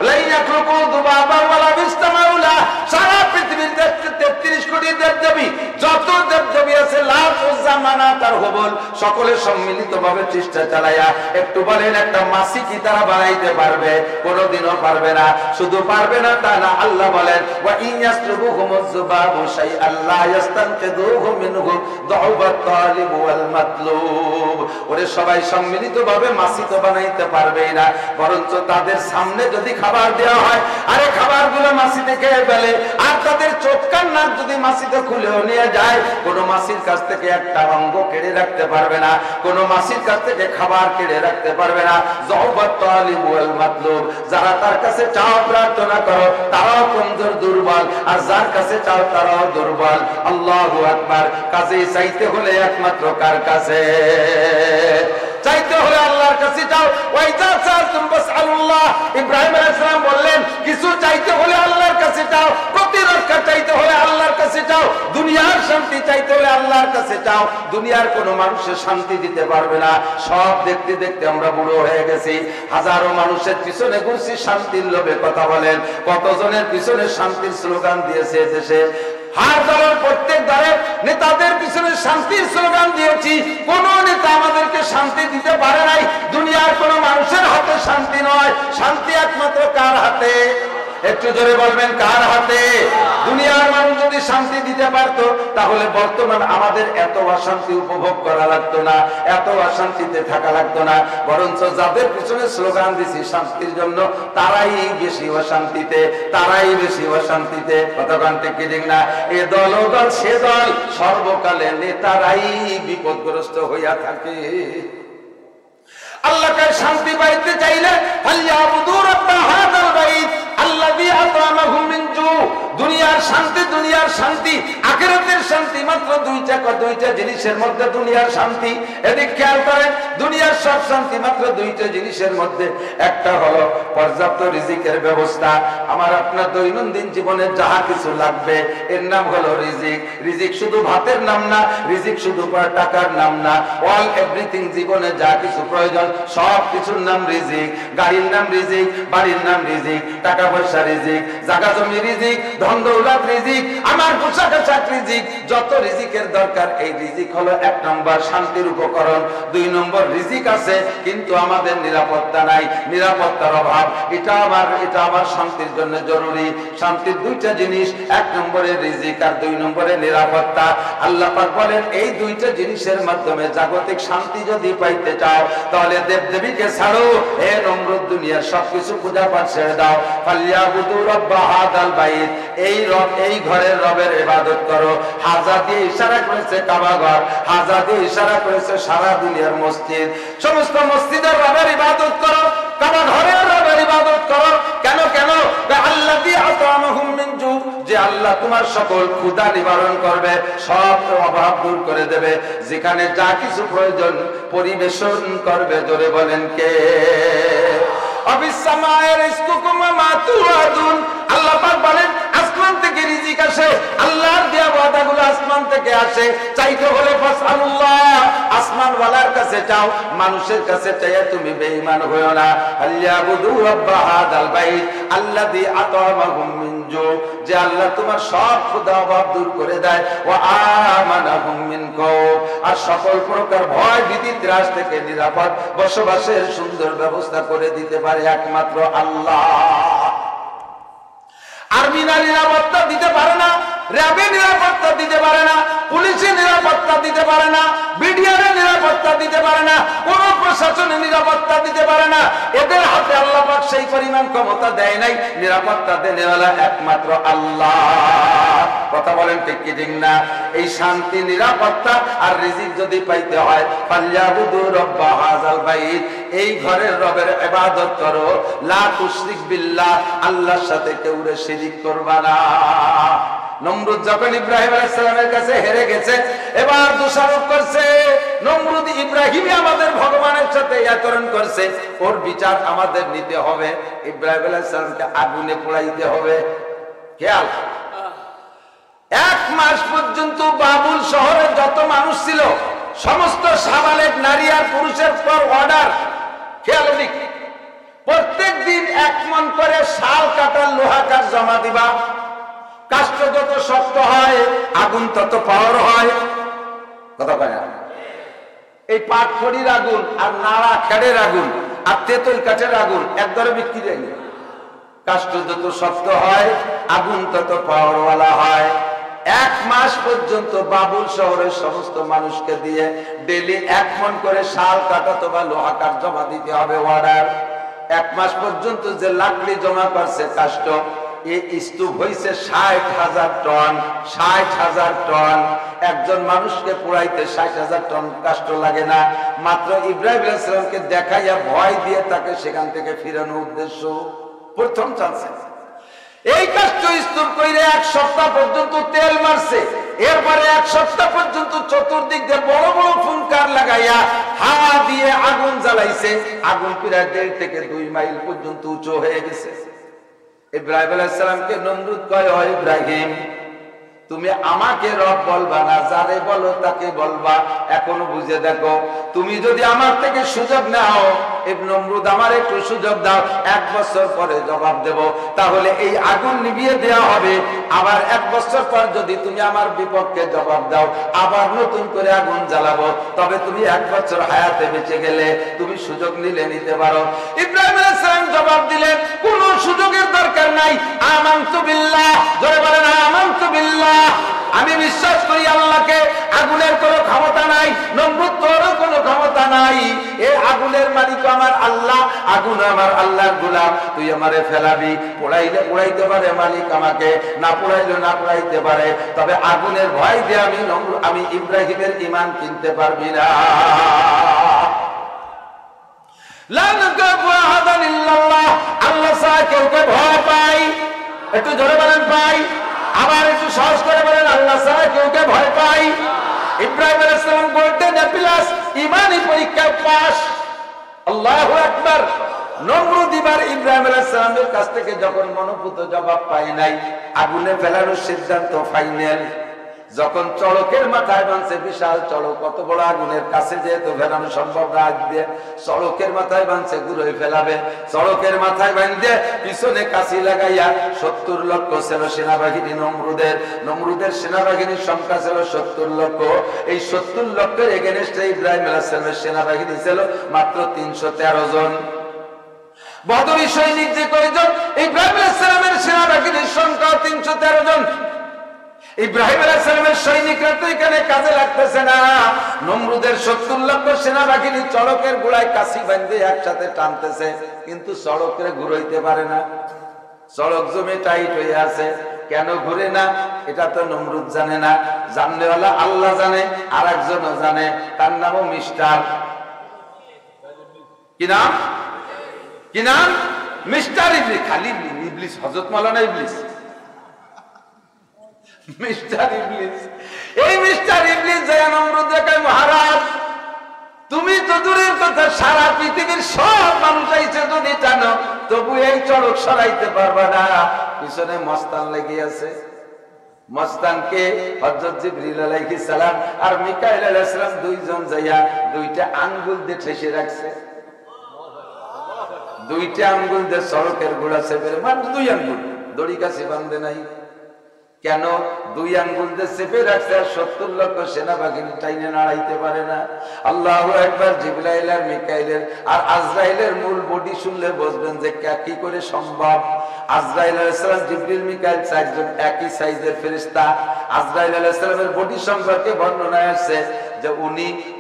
[SPEAKER 1] লা ইয়াখলুকু যুবাবান ওয়ালা বিস্তামাউলা, সারা পৃথিবীতে 33 কোটি দেবদেবী, যত দেবদেবী আছে, লাখ উজ্জা মানাত আর হুবল, সকলে সম্মিলিতভাবে চেষ্টা চালায়া একটু বলেন একটা মাছি কি তারা বানাইতে পারবে? কোনোদিনও পারবে না। শুধু পারবে না তা না, আল্লাহ বলেন ওয়া ইয়াসলুবুহুমুজ যুবাবু শাইআন লা ইস্তানকিদুহু মিনহু দুআবাত তালিব ওয়াল মাতলুব। ওরে সবাই সম্মিলিতভাবে মাছি তো বানাইতে পারবেই না, বরঞ্চ তাদের সামনে যদি খাবার দেওয়া হয়, আরে খাবারগুলো মাছিতে খেয়ে ফেলে, আর তাদের চোখ কান নাক যদি মাছিতে খুলেও নিয়ে যায়, কোন মাছির কাছ থেকে একটা অঙ্গ কেড়ে রাখতে পারবে না, কোন মাছির কাছ থেকে খাবার কেড়ে রাখতে পারবে না। যৌবাত তালিব ওয়াল মাতলুব, যারা তার কাছে চাও প্রার্থনা করো তারাও কমজোর দুর্বল, আর যার কাছে চাও তারাও দুর্বল। আল্লাহু আকবার। কাজেই চাইতে হলে একমাত্র কার কাছে? চাইতে হলে আল্লাহর কাছে চাও। ওয়াইজা সাআলতুম ফাসআলুল্লাহ, ইব্রাহিম আলাইহিস সালাম বললেন কিছু চাইতে হলে আল্লাহর কাছে চাও, প্রতিরক্ষা চাইতে হলে আল্লাহর কাছে চাও, দুনিয়ার শান্তি চাইতে হলে আল্লাহর কাছে চাও। দুনিয়ার কোনো মানুষের শান্তি দিতে পারবে না। সব দেখতে দেখতে আমরা বুড়ো হয়ে গেছি, হাজারো মানুষের পিছনে ঘুরছি শান্তির লোভে। কথা বলেন, কতজনের পিছনে শান্তির স্লোগান দিয়েছে দেশে? হার দলের প্রত্যেক দলের নেতাদের পিছনে শান্তির স্লোগান দিয়েছি, কোন নেতা আমাদেরকে শান্তি দিতে পারে নাই। দুনিয়ার কোন মানুষের হাতে শান্তি নয়, শান্তি একমাত্র কার হাতে? একটু জোরে বলবেন, কার হাতে? দুনিয়ার মানুষ যদি শান্তি দিতে পারতো, তাহলে বর্তমান আমাদের এত অশান্তি উপভোগ করা লাগতো না, এত অশান্তিতে থাকা লাগতো না। বরঞ্চ যাদের পিছনে স্লোগান দিছি শান্তির জন্য, তারাই বেশি অশান্তিতে, তারাই বেশি অশান্তিতে। কতক্ষণ ঠিক কি ঠিক না? এ দল ও দল সে দল, সর্বকালে নেতারাই বিপদগ্রস্ত হইয়া থাকে। আল্লাহকে শান্তি পাইতে চাইলে ফালইয়াবুদু রাব্ব হাযাল বাইত আল্লাযী আত'আমাহুম মিন জু। দুনিয়ার শান্তি, দুনিয়ার শান্তি, আখিরাতের শান্তি মাত্র দুইটা জিনিসের মধ্যে দুনিয়ার শান্তি। এদিক খেয়াল করেন, দুনিয়ার সব শান্তি মাত্র দুইটা জিনিসের মধ্যে। একটা হলো পর্যাপ্ত রিজিকের ব্যবস্থা। আমার আপনার দৈনন্দিন জীবনে যাহা কিছু লাগবে এর নাম হলো রিজিক। রিজিক শুধু ভাতের নাম না, রিজিক শুধু টাকার নাম না। অল এভরিথিং, জীবনে যা কিছু প্রয়োজন সব কিছুর নাম রিজিক। গাড়ির নাম রিজিক, বাড়ির নাম রিজিক, টাকা পয়সা রিজিক, জায়গা জমি রিজিক, ধন দৌলত রিজিক, আমার পোশাক আশাক রিজিক, যত রিজিকের দরকার। এই রিজিক হলো 1 নম্বর শান্তির উপকরণ। 2 নম্বর রিজিক আছে কিন্তু আমাদের নিরাপত্তা নাই, নিরাপত্তার অভাব। এটা আমার শান্তির জন্য জরুরি। শান্তির 2টা জিনিস, 1 নম্বরে রিজিক আর 2 নম্বরে নিরাপত্তা। আল্লাহ পাক বলেন এই 2টা জিনিসের মাধ্যমে জাগতিক শান্তি যদি পাইতে চাও, তাহলে দেবদেবীকে ছাড়ো, হে নমরুদ, দুনিয়ার সবকিছু পূজা পাঠ ছেড়ে দাও। ফালইয়াবুদু রাব্ব হাযাল বাইত, এই রব, এই ঘরের রবের ইবাদত করো। হাজা দিয়ে ইশারা করেছে কাবা ঘর, হাজা দিয়ে ইশারা করেছে সারা দুনিয়ার মসজিদ। সমস্ত মসজিদের রবের ইবাদত করো, কাবা ঘরের রবের ইবাদত করো। কেন? আল্লাযী আত'আমাহুম মিন জু, যে আল্লাহ তোমার সকল ক্ষুধা নিবারণ করবে, সব অভাব দূর করে দেবে। যেখানে যা কিছু প্রয়োজন পরিবেশন করবে। জোরে বলেন কে? আল্লাহ পাক বলেন আসমান থেকে রিজিক আসে, আল্লাহর দেয়া ওয়াদাগুলো আসমান থেকে আসে। চাইতে হলে ফাসআলুল্লাহ, আসমান ওয়ালার কাছে চাও, মানুষের কাছে চাইয়া তুমি বেঈমান হয়ো না। ফালইয়াবুদু রাব্ব হাযাল বাইত আল্লাযী আত'আমাহুম মিন জু, যে আল্লাহ তোমার সব ক্ষুধা অভাব দূর করে দেয়। ওয়া আমানাহুম মিন খাউফ, আর সকল প্রকার ভয় ভীতি ত্রাস থেকে নিরাপদ বসবাসের সুন্দর ব্যবস্থা করে দিতে পারে একমাত্র আল্লাহ। আর্মিরা নিরাপত্তা দিতে পারে না, র্যাবে নিরাপত্তা দিতে পারে না, পুলিশে নিরাপত্তা দিতে পারে না, বিডিআরে নিরাপত্তা দিতে পারে না, কোন প্রশাসনে নিরাপত্তা দিতে পারে না। এদের হাতে আল্লাহ পাক সেই পরিমাণ ক্ষমতা দেয় নাই। নিরাপত্তা দেনেওয়ালা একমাত্র আল্লাহ। কথা বলেন ঠিক কি ঠিক না? এই শান্তি, নিরাপত্তা আর রিজিক যদি পাইতে হয়, ফালইয়াবুদু রাব্ব হাযাল বাইত, এই ঘরের রবের ইবাদত করো। লা তুশরিক বিল্লাহ, আল্লাহর সাথে কেউ শিরিক করবা না। নমরুদ যখন ইব্রাহিম আলাইহিস সালামের কাছে হেরে গেছে, এবার দোষারোপ করছে নমরুদ ইব্রাহিমই আমাদের ভগবানের সাথে আচরণ করছে, ওর বিচার আমাদের নিতে হবে, ইব্রাহিম আলাইহিস সালামকে আগুনে পোড়াইতে হবে। খেয়াল, 1 মাস পর্যন্ত বাবুল শহরে যত মানুষ ছিল সমস্ত সাবালেক নারী আর পুরুষের পর অর্ডার। খেয়াল দিক, প্রত্যেক দিন 1 মণ করে শাল কাটার লোহা কাঠ জমা দিবা। কাষ্ঠ যত শক্ত হয় আগুন তত পাওয়ার হয়। কথা কয় না? এই পাটখড়ির আগুন আর নাড়া খেড়ের আগুন আর তেঁতুল কাঠের আগুন একদরে বিক্রি হয়নি। কাষ্ঠ যত শক্ত হয় আগুন তত পাওয়ারওয়ালা হয়। 1 মাস পর্যন্ত বাবুল শহরের সমস্ত মানুষকে দিয়ে ডেলি 1 মণ করে শাল কাটা বা লোহা কাঠ জমা দিতে হবে অর্ডার। 1 মাস পর্যন্ত যে লাকড়ি জমা করছে কাষ্ঠ, এই স্তূপ হইছে 60,000 টন। 60,000 টন। একজন মানুষকে পোড়াইতে 60,000 টন কাষ্ঠ লাগে না। মাত্র ইব্রাহিম আলাইহিস সালামকে দেখাইয়া ভয় দিয়ে তাকে সেখান থেকে ফিরানোর উদ্দেশ্য প্রথম চান্সে এই কাষ্ঠ স্তূপ কইরে 1 সপ্তাহ পর্যন্ত তেল মারছে। এরপরে 1 সপ্তাহ পর্যন্ত চতুর্দিক দিয়ে বড় বড় ফুঙ্কার লাগাইয়া হাওয়া দিয়ে আগুন জ্বালাইছে। আগুন প্রায় 1.5 থেকে 2 মাইল পর্যন্ত উঁচু হয়ে গেছে। ইব্রাহিম আলাইহিস সালামকে নমরুদ কয়, ও ইব্রাহিম, তুমি আমাকে রব বলবা না, যারে বলো তাকে বলবা। এখনো বুঝে দেখো, তুমি যদি আমার থেকে সুযোগ নাও, নমরুদ আমার একটু সুযোগ দাও, 1 বছর পরে জবাব দেব। তাহলে এই আগুন নিভিয়ে দেওয়া হবে। আবার 1 বছর পর যদি তুমি আমার বিপক্ষে জবাব দাও, আবার নতুন করে আগুন জ্বালাবো। তবে তুমি 1 বছর হায়াতে বেঁচে গেলে তুমি সুযোগ নিতে পারো। ইব্রাহিম আলাইহিস সালাম জবাব দিলেন, কোন সুযোগের দরকার নাই। আমানতু বিল্লাহ, জোরে বলেন আমানতু বিল্লাহ। আমি বিশ্বাস করি আল্লাহকে। আগুনের কোনো ক্ষমতা নাই, নমরুদ তোরও কোনো ক্ষমতা নাই। এই আগুনের মালিক আমার আল্লাহ, আগুন আমার আল্লাহর গোলাম। তুই আমারে ফেলাবি, পোড়াইলে পোড়াইতে পারে মালিক আমাকে, না পোড়াইলে না পোড়াইতে পারে। তবে আগুনের ভয় দিয়ে আমি ইব্রাহিমের ঈমান কিনতে পারবি না। আল্লাহ ছাড়া কেউকে ভয় পাই। একটু জোরে বলেন পাই। আবার একটু সাহস করে বলেন আল্লাহ ছাড়া কেউকে ভয় পাই। ইব্রাহিম আলাইহিস সালাম গোল্ডেন প্লাস ঈমানি পরীক্ষা পাস। আল্লাহু আকবার। নমরুদ এবার ইব্রাহিম আলাইহিস সালামের কাছ থেকে যখন মনোপুত জবাব পায় নাই, আগুনে ফেলানোর সিদ্ধান্ত ফাইনাল। যখন চড়কের মাথায় বাঁধছে, বিশাল চড়ক, কত বড় আগুনের কাছে যেহেতু ফেলানো সম্ভব না, আগ দিয়ে চড়কের মাথায় বাঁধছে, গুড়োয় ফেলাবে। চড়কের মাথায় বাঁধতে পিছনে কাছি লাগাইয়া 70 লক্ষ ছিল সেনাবাহিনী নমরুদের। নমরুদের সেনাবাহিনীর সংখ্যা ছিল 70 লক্ষ। এই 70 লক্ষের এগেনস্টে ইব্রাহিম আলাইহিস সালামের সেনাবাহিনী ছিল মাত্র 313 জন। বদরী সৈনিক যে কয়জন, ইব্রাহিম আলাইহিস সালামের সেনাবাহিনীর সংখ্যা 313 জন। ইব্রাহিম আলাইহিস সালামের সৈনিকরা তো এখানে কাজে লাগতেছে না। নমরুদের 70 লক্ষ সেনাবাহিনী চড়কের গোড়ায় কাছি বাঁধে একসাথে টানতেছে, কিন্তু চড়কের ঘুরাইতে পারে না। চড়ক জমে টাইট হয়ে আছে। কেন ঘুরে না এটা তো নমরুদ জানে না, জানলেওয়ালা আল্লাহ জানে, আর একজনও জানে, তার নামও মিস্টার। কি নাম? কি নাম? মিস্টার ইবলিস। খালি ইবলিস, হযরত মাওলানা ইবলিস, মিস্টার ইবলিস। এই মিস্টার ইবলিস যায় নমরুদকে কয়, মহারাজ তুমি তো দূরের কথা, সারা পৃথিবীর সব মানুষ আইছে যদি জানো, তবু এই চড়ক সরাইতে পারবা না। পিছনে মস্তান লেগে আছে। মস্তানকে হযরত জিবরিল আলাইহিস সালাম আর মিকাইল আলাইহিস সালাম দুইজন যাইয়া 2টা আঙ্গুল দিয়ে ঠেসে রাখছে। 2টা আঙ্গুল দিয়ে চড়কের গোড়া চেপে, মাত্র 2 আঙ্গুল, দড়ি কাছে বাঁধে নাই। কেন? 2 আঙ্গুল দিয়ে চেপে রাখছে, আর 70 লক্ষ সেনাবাহিনী টাইনে নাড়াইতে পারে না। আল্লাহু আকবার। জিবরাইল আর মিকাইলের আর আজরাইলের মূল বডি শুনলে বুঝবেন যে কি করে সম্ভব। আজরাইল আলাইহিস সালাম, জিবরিল, মিকাইল 4 জন একই সাইজের ফেরেশতা। আজরাইল আলাইহিস সালামের বডি সম্পর্কে বর্ণনায় আছে যে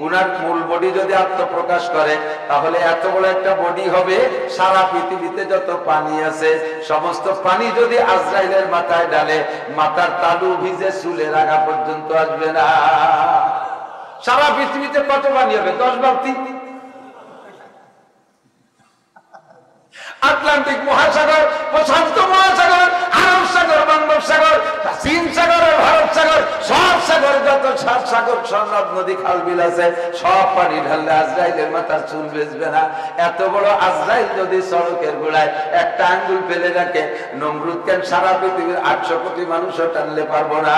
[SPEAKER 1] উনার মূল বডি যদি আত্মপ্রকাশ করে, তাহলে এত বড় একটা বডি হবে, সারা পৃথিবীতে যত পানি আছে সমস্ত পানি যদি আজরাইলের মাথায় ডালে, মাথার তালু ভিজে চুলের আগা পর্যন্ত আসবে না। সারা পৃথিবীতে কত পানি হবে? 10 বালতি। আটলান্টিক মহাসাগর, প্রশান্ত মহাসাগর, আরব সাগর, বঙ্গোপসাগর, চীন সাগর, সাগর সনদ নদী খাল বিল আছে, সব পানি ঢাললে আজরাইলের মাথার চুল বেচবে না। এত বড় আজরাইল যদি সড়কের গোড়ায় একটা আঙ্গুল ফেলে রাখে, নমরুদ কেন সারা পৃথিবীর 800 কোটি মানুষও টানলে পারবো না।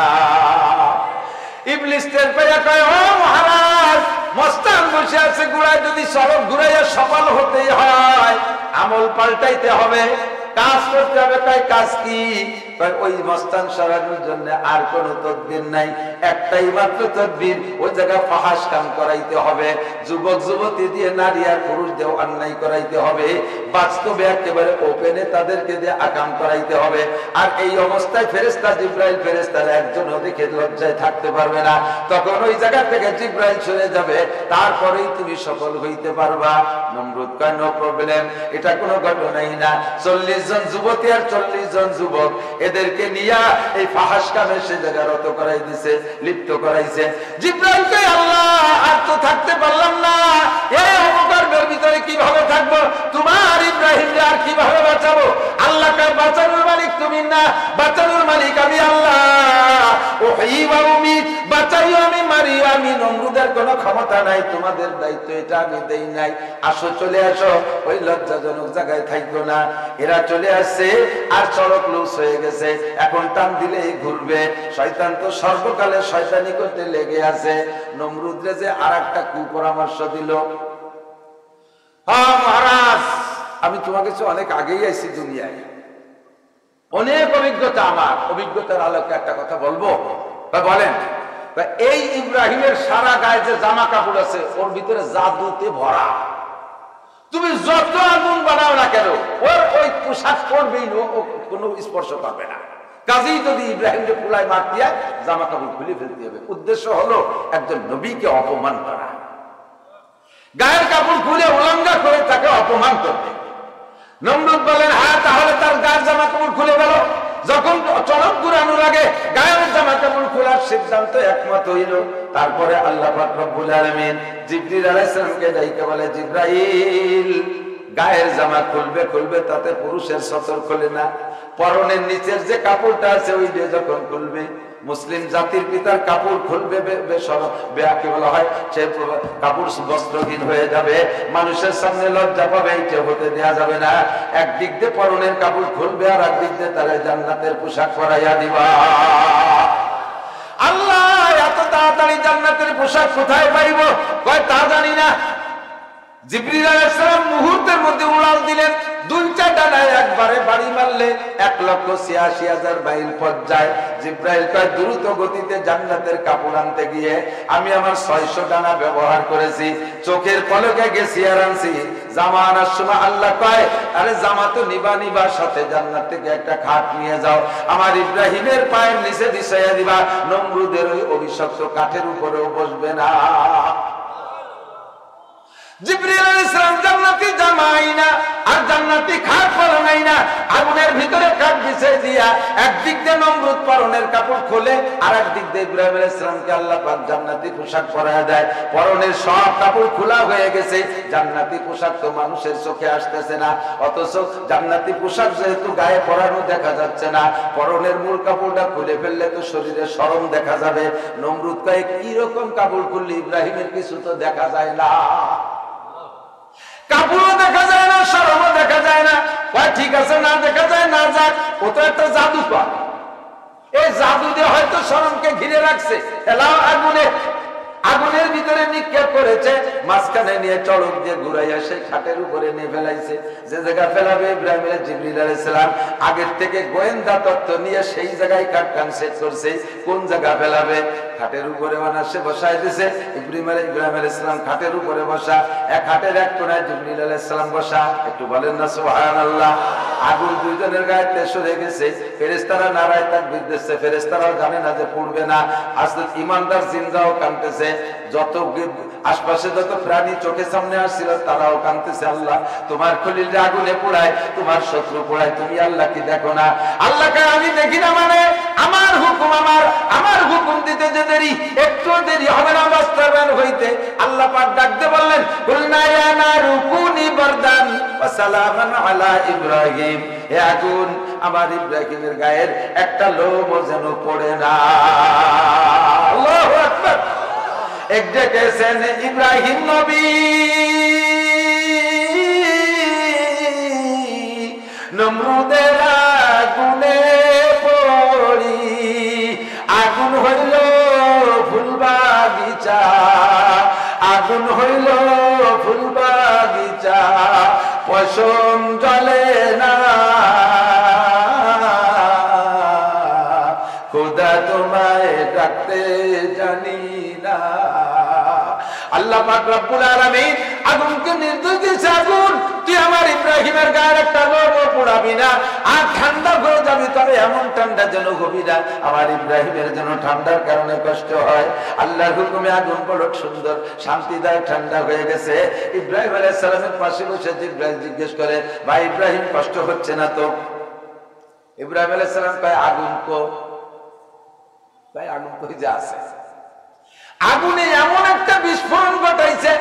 [SPEAKER 1] ইবলিস টের পেয়ে কয়, ও মহারাজ, মস্তান বসে আছে গোড়ায়, যদি সড়ক ঘুরাইয়া সফল হতেই হয় আমল পাল্টাইতে হবে, কাজ করতে হবে। তাই কাজ কি? ওই মস্তান সরানোর জন্য আর কোন তদবির নাই, একটাই মাত্র তদবির, ওই জায়গায় ফাহাশ কাম করাইতে হবে, যুবক যুবতী দিয়ে নারী আর পুরুষ দিয়ে অন্যায় করাইতে হবে, বাস্তবে একেবারে ওপেনে তাদেরকে দিয়ে আকাম করাইতে হবে। আর এই অবস্থায় ফেরেশতা জিবরাইল ফেরেশতার একজনও দেখে লজ্জায় থাকতে পারবে না, তখন ওই জায়গা থেকে জিবরাইল চলে যাবে, তারপরেই তুমি সফল হইতে পারবা। নমরুদ কয়, নো প্রবলেম, এটা কোনো ঘটনাই না। 40 জন যুবতী আর 40 জন যুবক, এদেরকে নিয়ে এই ফাহাশ কামে সে জায়গা রত করাই দিছে, লিপ্ত করাইছে। জিবরাইল কয়, আল্লাহ, আর তো থাকতে পারলাম না, এই অবকারের ভিতরে কিভাবে থাকবো? তোমার ইব্রাহিমকে আর কিভাবে বাঁচাবো? আল্লাহ কয়, বাঁচানোর মালিক তুমি না, বাঁচানোর মালিক আমি আল্লাহ। ওহী ওয়া উমিত, বাঁচাইও আমি, মারিও আমি, নমরুদের কোনো ক্ষমতা নাই, তোমাদের দায়িত্ব এটা আমি দেই নাই। আসো, চলে আসো, ওই লজ্জাজনক জায়গায় থাকবো না। এরা চলে আসছে, আর সড়ক লুজ হয়ে গেছে, এখন টান দিলেই ঘুরবে। শয়তান তো সর্বকালে শয়তানি করতে লেগে আছে। নমরুদরে যে আর একটা কুপরামর্শ দিল, মহারাজ, আমি তোমাকে অনেক আগেই আইছি দুনিয়ায়, অনেক অভিজ্ঞতা, আমার অভিজ্ঞতার আলোকে একটা কথা বলবো। বলেন, এই ইব্রাহিমের সারা গায়ে যে জামা কাপড় আছে, ওর ভিতরে জাদুতে ভরা। তুমি যত আগুন বানাও না কেন, ওর ওই পোশাক পরবেই, কোনো স্পর্শ করবে না। কাজেই যদি ইব্রাহিমকে পুলায় মার দিয়া জামা কাপড় খুলে ফেলতে হবে। উদ্দেশ্য হলো একজন নবীকে অপমান করা, গায়ের কাপড় খুলে উলঙ্ঘা করে তাকে অপমান করবে। নমরুদ বলেন, হ্যাঁ, তাহলে তার গায়ের জামা কাপড় খুলে গেল। যখন চরক ঘুরানো লাগে, গায়ের জামা কাপড় খোলার সিদ্ধান্ত একমত হইল। তারপরে আল্লাহ পাক রব্বুল আলামিন জিবরিল আলাইহিস সালামকে ডাইকা বলে, জিবরাইল, গায়ের জামা খুলবে, তাতে পুরুষের সতর খোলে না, পরনের নিচের যে কাপড়টা আছে ওই দিয়ে যখন খুলবে, মুসলিম জাতির পিতার কাপড় খুলবে, কি বলা হয়, সে কাপড় বস্ত্রহীন হয়ে যাবে, মানুষের সামনে লজ্জা পাবে, এইটা হতে দেয়া যাবে না। একদিক দিয়ে পরনের কাপড় খুলবে, আর একদিক দিয়ে তারা জান্নাতের পোশাক পরাইয়া দিবা। আল্লাহ, এত তাড়াতাড়ি জান্নাতের পোশাক কোথায় পাইব? কয়, তা জানি না। জিবরিল আলাইহিস সালাম মুহূর্তের মধ্যে উড়াল দিলেন, 2টা ডানায় একবারে বাড়ি মারলে 1,86,000 মাইল পথ যায়। জিবরাইল কয়, দ্রুত গতিতে জান্নাতের কাপড় আনতে গিয়ে আমি আমার 600 ডানা ব্যবহার করেছি, চোখের পলকে গেছি আর আনছি। জামা আনার সময় আল্লাহ কয়, আরে জামা তো নিবা, সাথে জান্নাত থেকে একটা খাট নিয়ে যাও, আমার ইব্রাহিমের পায়ের নিচে বিছাইয়া দিবা, নমরুদের ওই অভিশপ্ত কাঠের উপরেও বসবে না। জিবরিল আলাইহিস সালাম জান্নাতি জামা আইনা আর জান্নাতি খাট পরাই না, আগুনের ভিতরে কাঠ বিছিয়ে দিয়া একদিক দিয়ে নমরুদ পরনের কাপড় খোলে, আর একদিক দিয়ে ইব্রাহিম আলাইহিস সালামকে আল্লাহ পাক জান্নাতি পোশাক পরায় দেয়। পরনের সব কাপড় খোলা হয়ে গেছে, জান্নাতি পোশাক তো মানুষের চোখে আসতেছে না, অথচ জান্নাতি পোশাক যেহেতু গায়ে পরানো দেখা যাচ্ছে না, পরনের মূল কাপড়টা খুলে ফেললে তো শরীরে শরম দেখা যাবে। নমরুদ কয়, কি রকম কাপড় খুললে ইব্রাহিমের কিছু তো দেখা যায় না, কাপড়ও দেখা যায় না, শরমও দেখা যায় না। ঠিক আছে, না দেখা যায়, না যাক, ও তো একটা জাদু পায়, এই জাদু দিয়ে হয়তো শরমকে ঘিরে রাখছে। এলাও আগুনের ভিতরে নিক্ষেপ করেছে, মাঝখানে নিয়ে চড়ক দিয়ে ঘুরাইয়া সেই খাটের উপরে নিয়ে ফেলাইছে। যে জায়গা ফেলাবে ইব্রাহিম জিবরিল আলাইহিস সালাম আগের থেকে গোয়েন্দা তত্ত্ব নিয়ে সেই জায়গায় কাটকান সেট করছে, কোন জায়গা ফেলাবে। খাটের উপরে বানাসে বসাই দিছে, ইব্রাহিম আলাইহিস সালাম খাটের উপরে বসা, এক খাটের এক কোণায় জিবরিল আলাইহিস সালাম বসা। একটু বলেন না সুবহানাল্লাহ। আগুন দুইজনের গায়ে সরে গেছে, ফেরেশতারা নারায় তাকবীর দিচ্ছে, ফেরেশতারাও জানে না যে পড়বে না। আসলে ইমানদার জিনরাও কাঁদতেছে, যত আশপাশে যত প্রাণী চোখের সামনে আসছিল তারাও কাঁদতেছে, আল্লাহ তোমার খলিলরে আগুনে পোড়ায়, তোমার শত্রু পোড়ায়, তুমি আল্লাহ কি দেখো না? আল্লাহকে আমি দেখি না, মানে আমার হুকুম, আমার হুকুম দিতে যে দেরি, একটু দেরি হবে না বাস্তবায়ন হইতে। আল্লাহ পাক ডাকতে বললেন, কুলনা ইয়া নারু কুনি বারদান ওয়া সালামান আলা ইব্রাহিম, হে আগুন আমার ইব্রাহিমের গায়ের একটা লোমও যেন পড়ে না। আল্লাহু আকবার। এক ডেকেছেন ইব্রাহিম নবী, নমরুদের আগুনে পড়ি, আগুন হইল ফুল বাগিচা, আগুন হইল ফুল বাগিচা, পশম জ্বলে না, খোদা তোমায় ডাকতে জানি না। আল্লাহ পাক রব্বুল আলামিন আগুনকে নির্দেশ দিয়েছে, আগুন তুই আমার ইব্রাহিমের গায়ের একটা লোমও পোড়াবি না, আর ঠান্ডা হয়ে যাবি, তবে এমন ঠান্ডা যেন হবি না আমার ইব্রাহিমের যেন ঠান্ডার কারণে কষ্ট হয়। আল্লাহর হুকুমে আগুন বড় সুন্দর শান্তিদায়ক ঠান্ডা হয়ে গেছে। ইব্রাহিম আলাইহিস সালামের পাশে বসে জিব্রাইল জিজ্ঞেস করে, ভাই ইব্রাহিম কষ্ট হচ্ছে না তো? ইব্রাহিম আলাইহিস সালাম কয়, আগুন কো? ভাই আগুন তো যা আছে। আগুনে এমন একটা বিস্ফোরণ ঘটাইছে,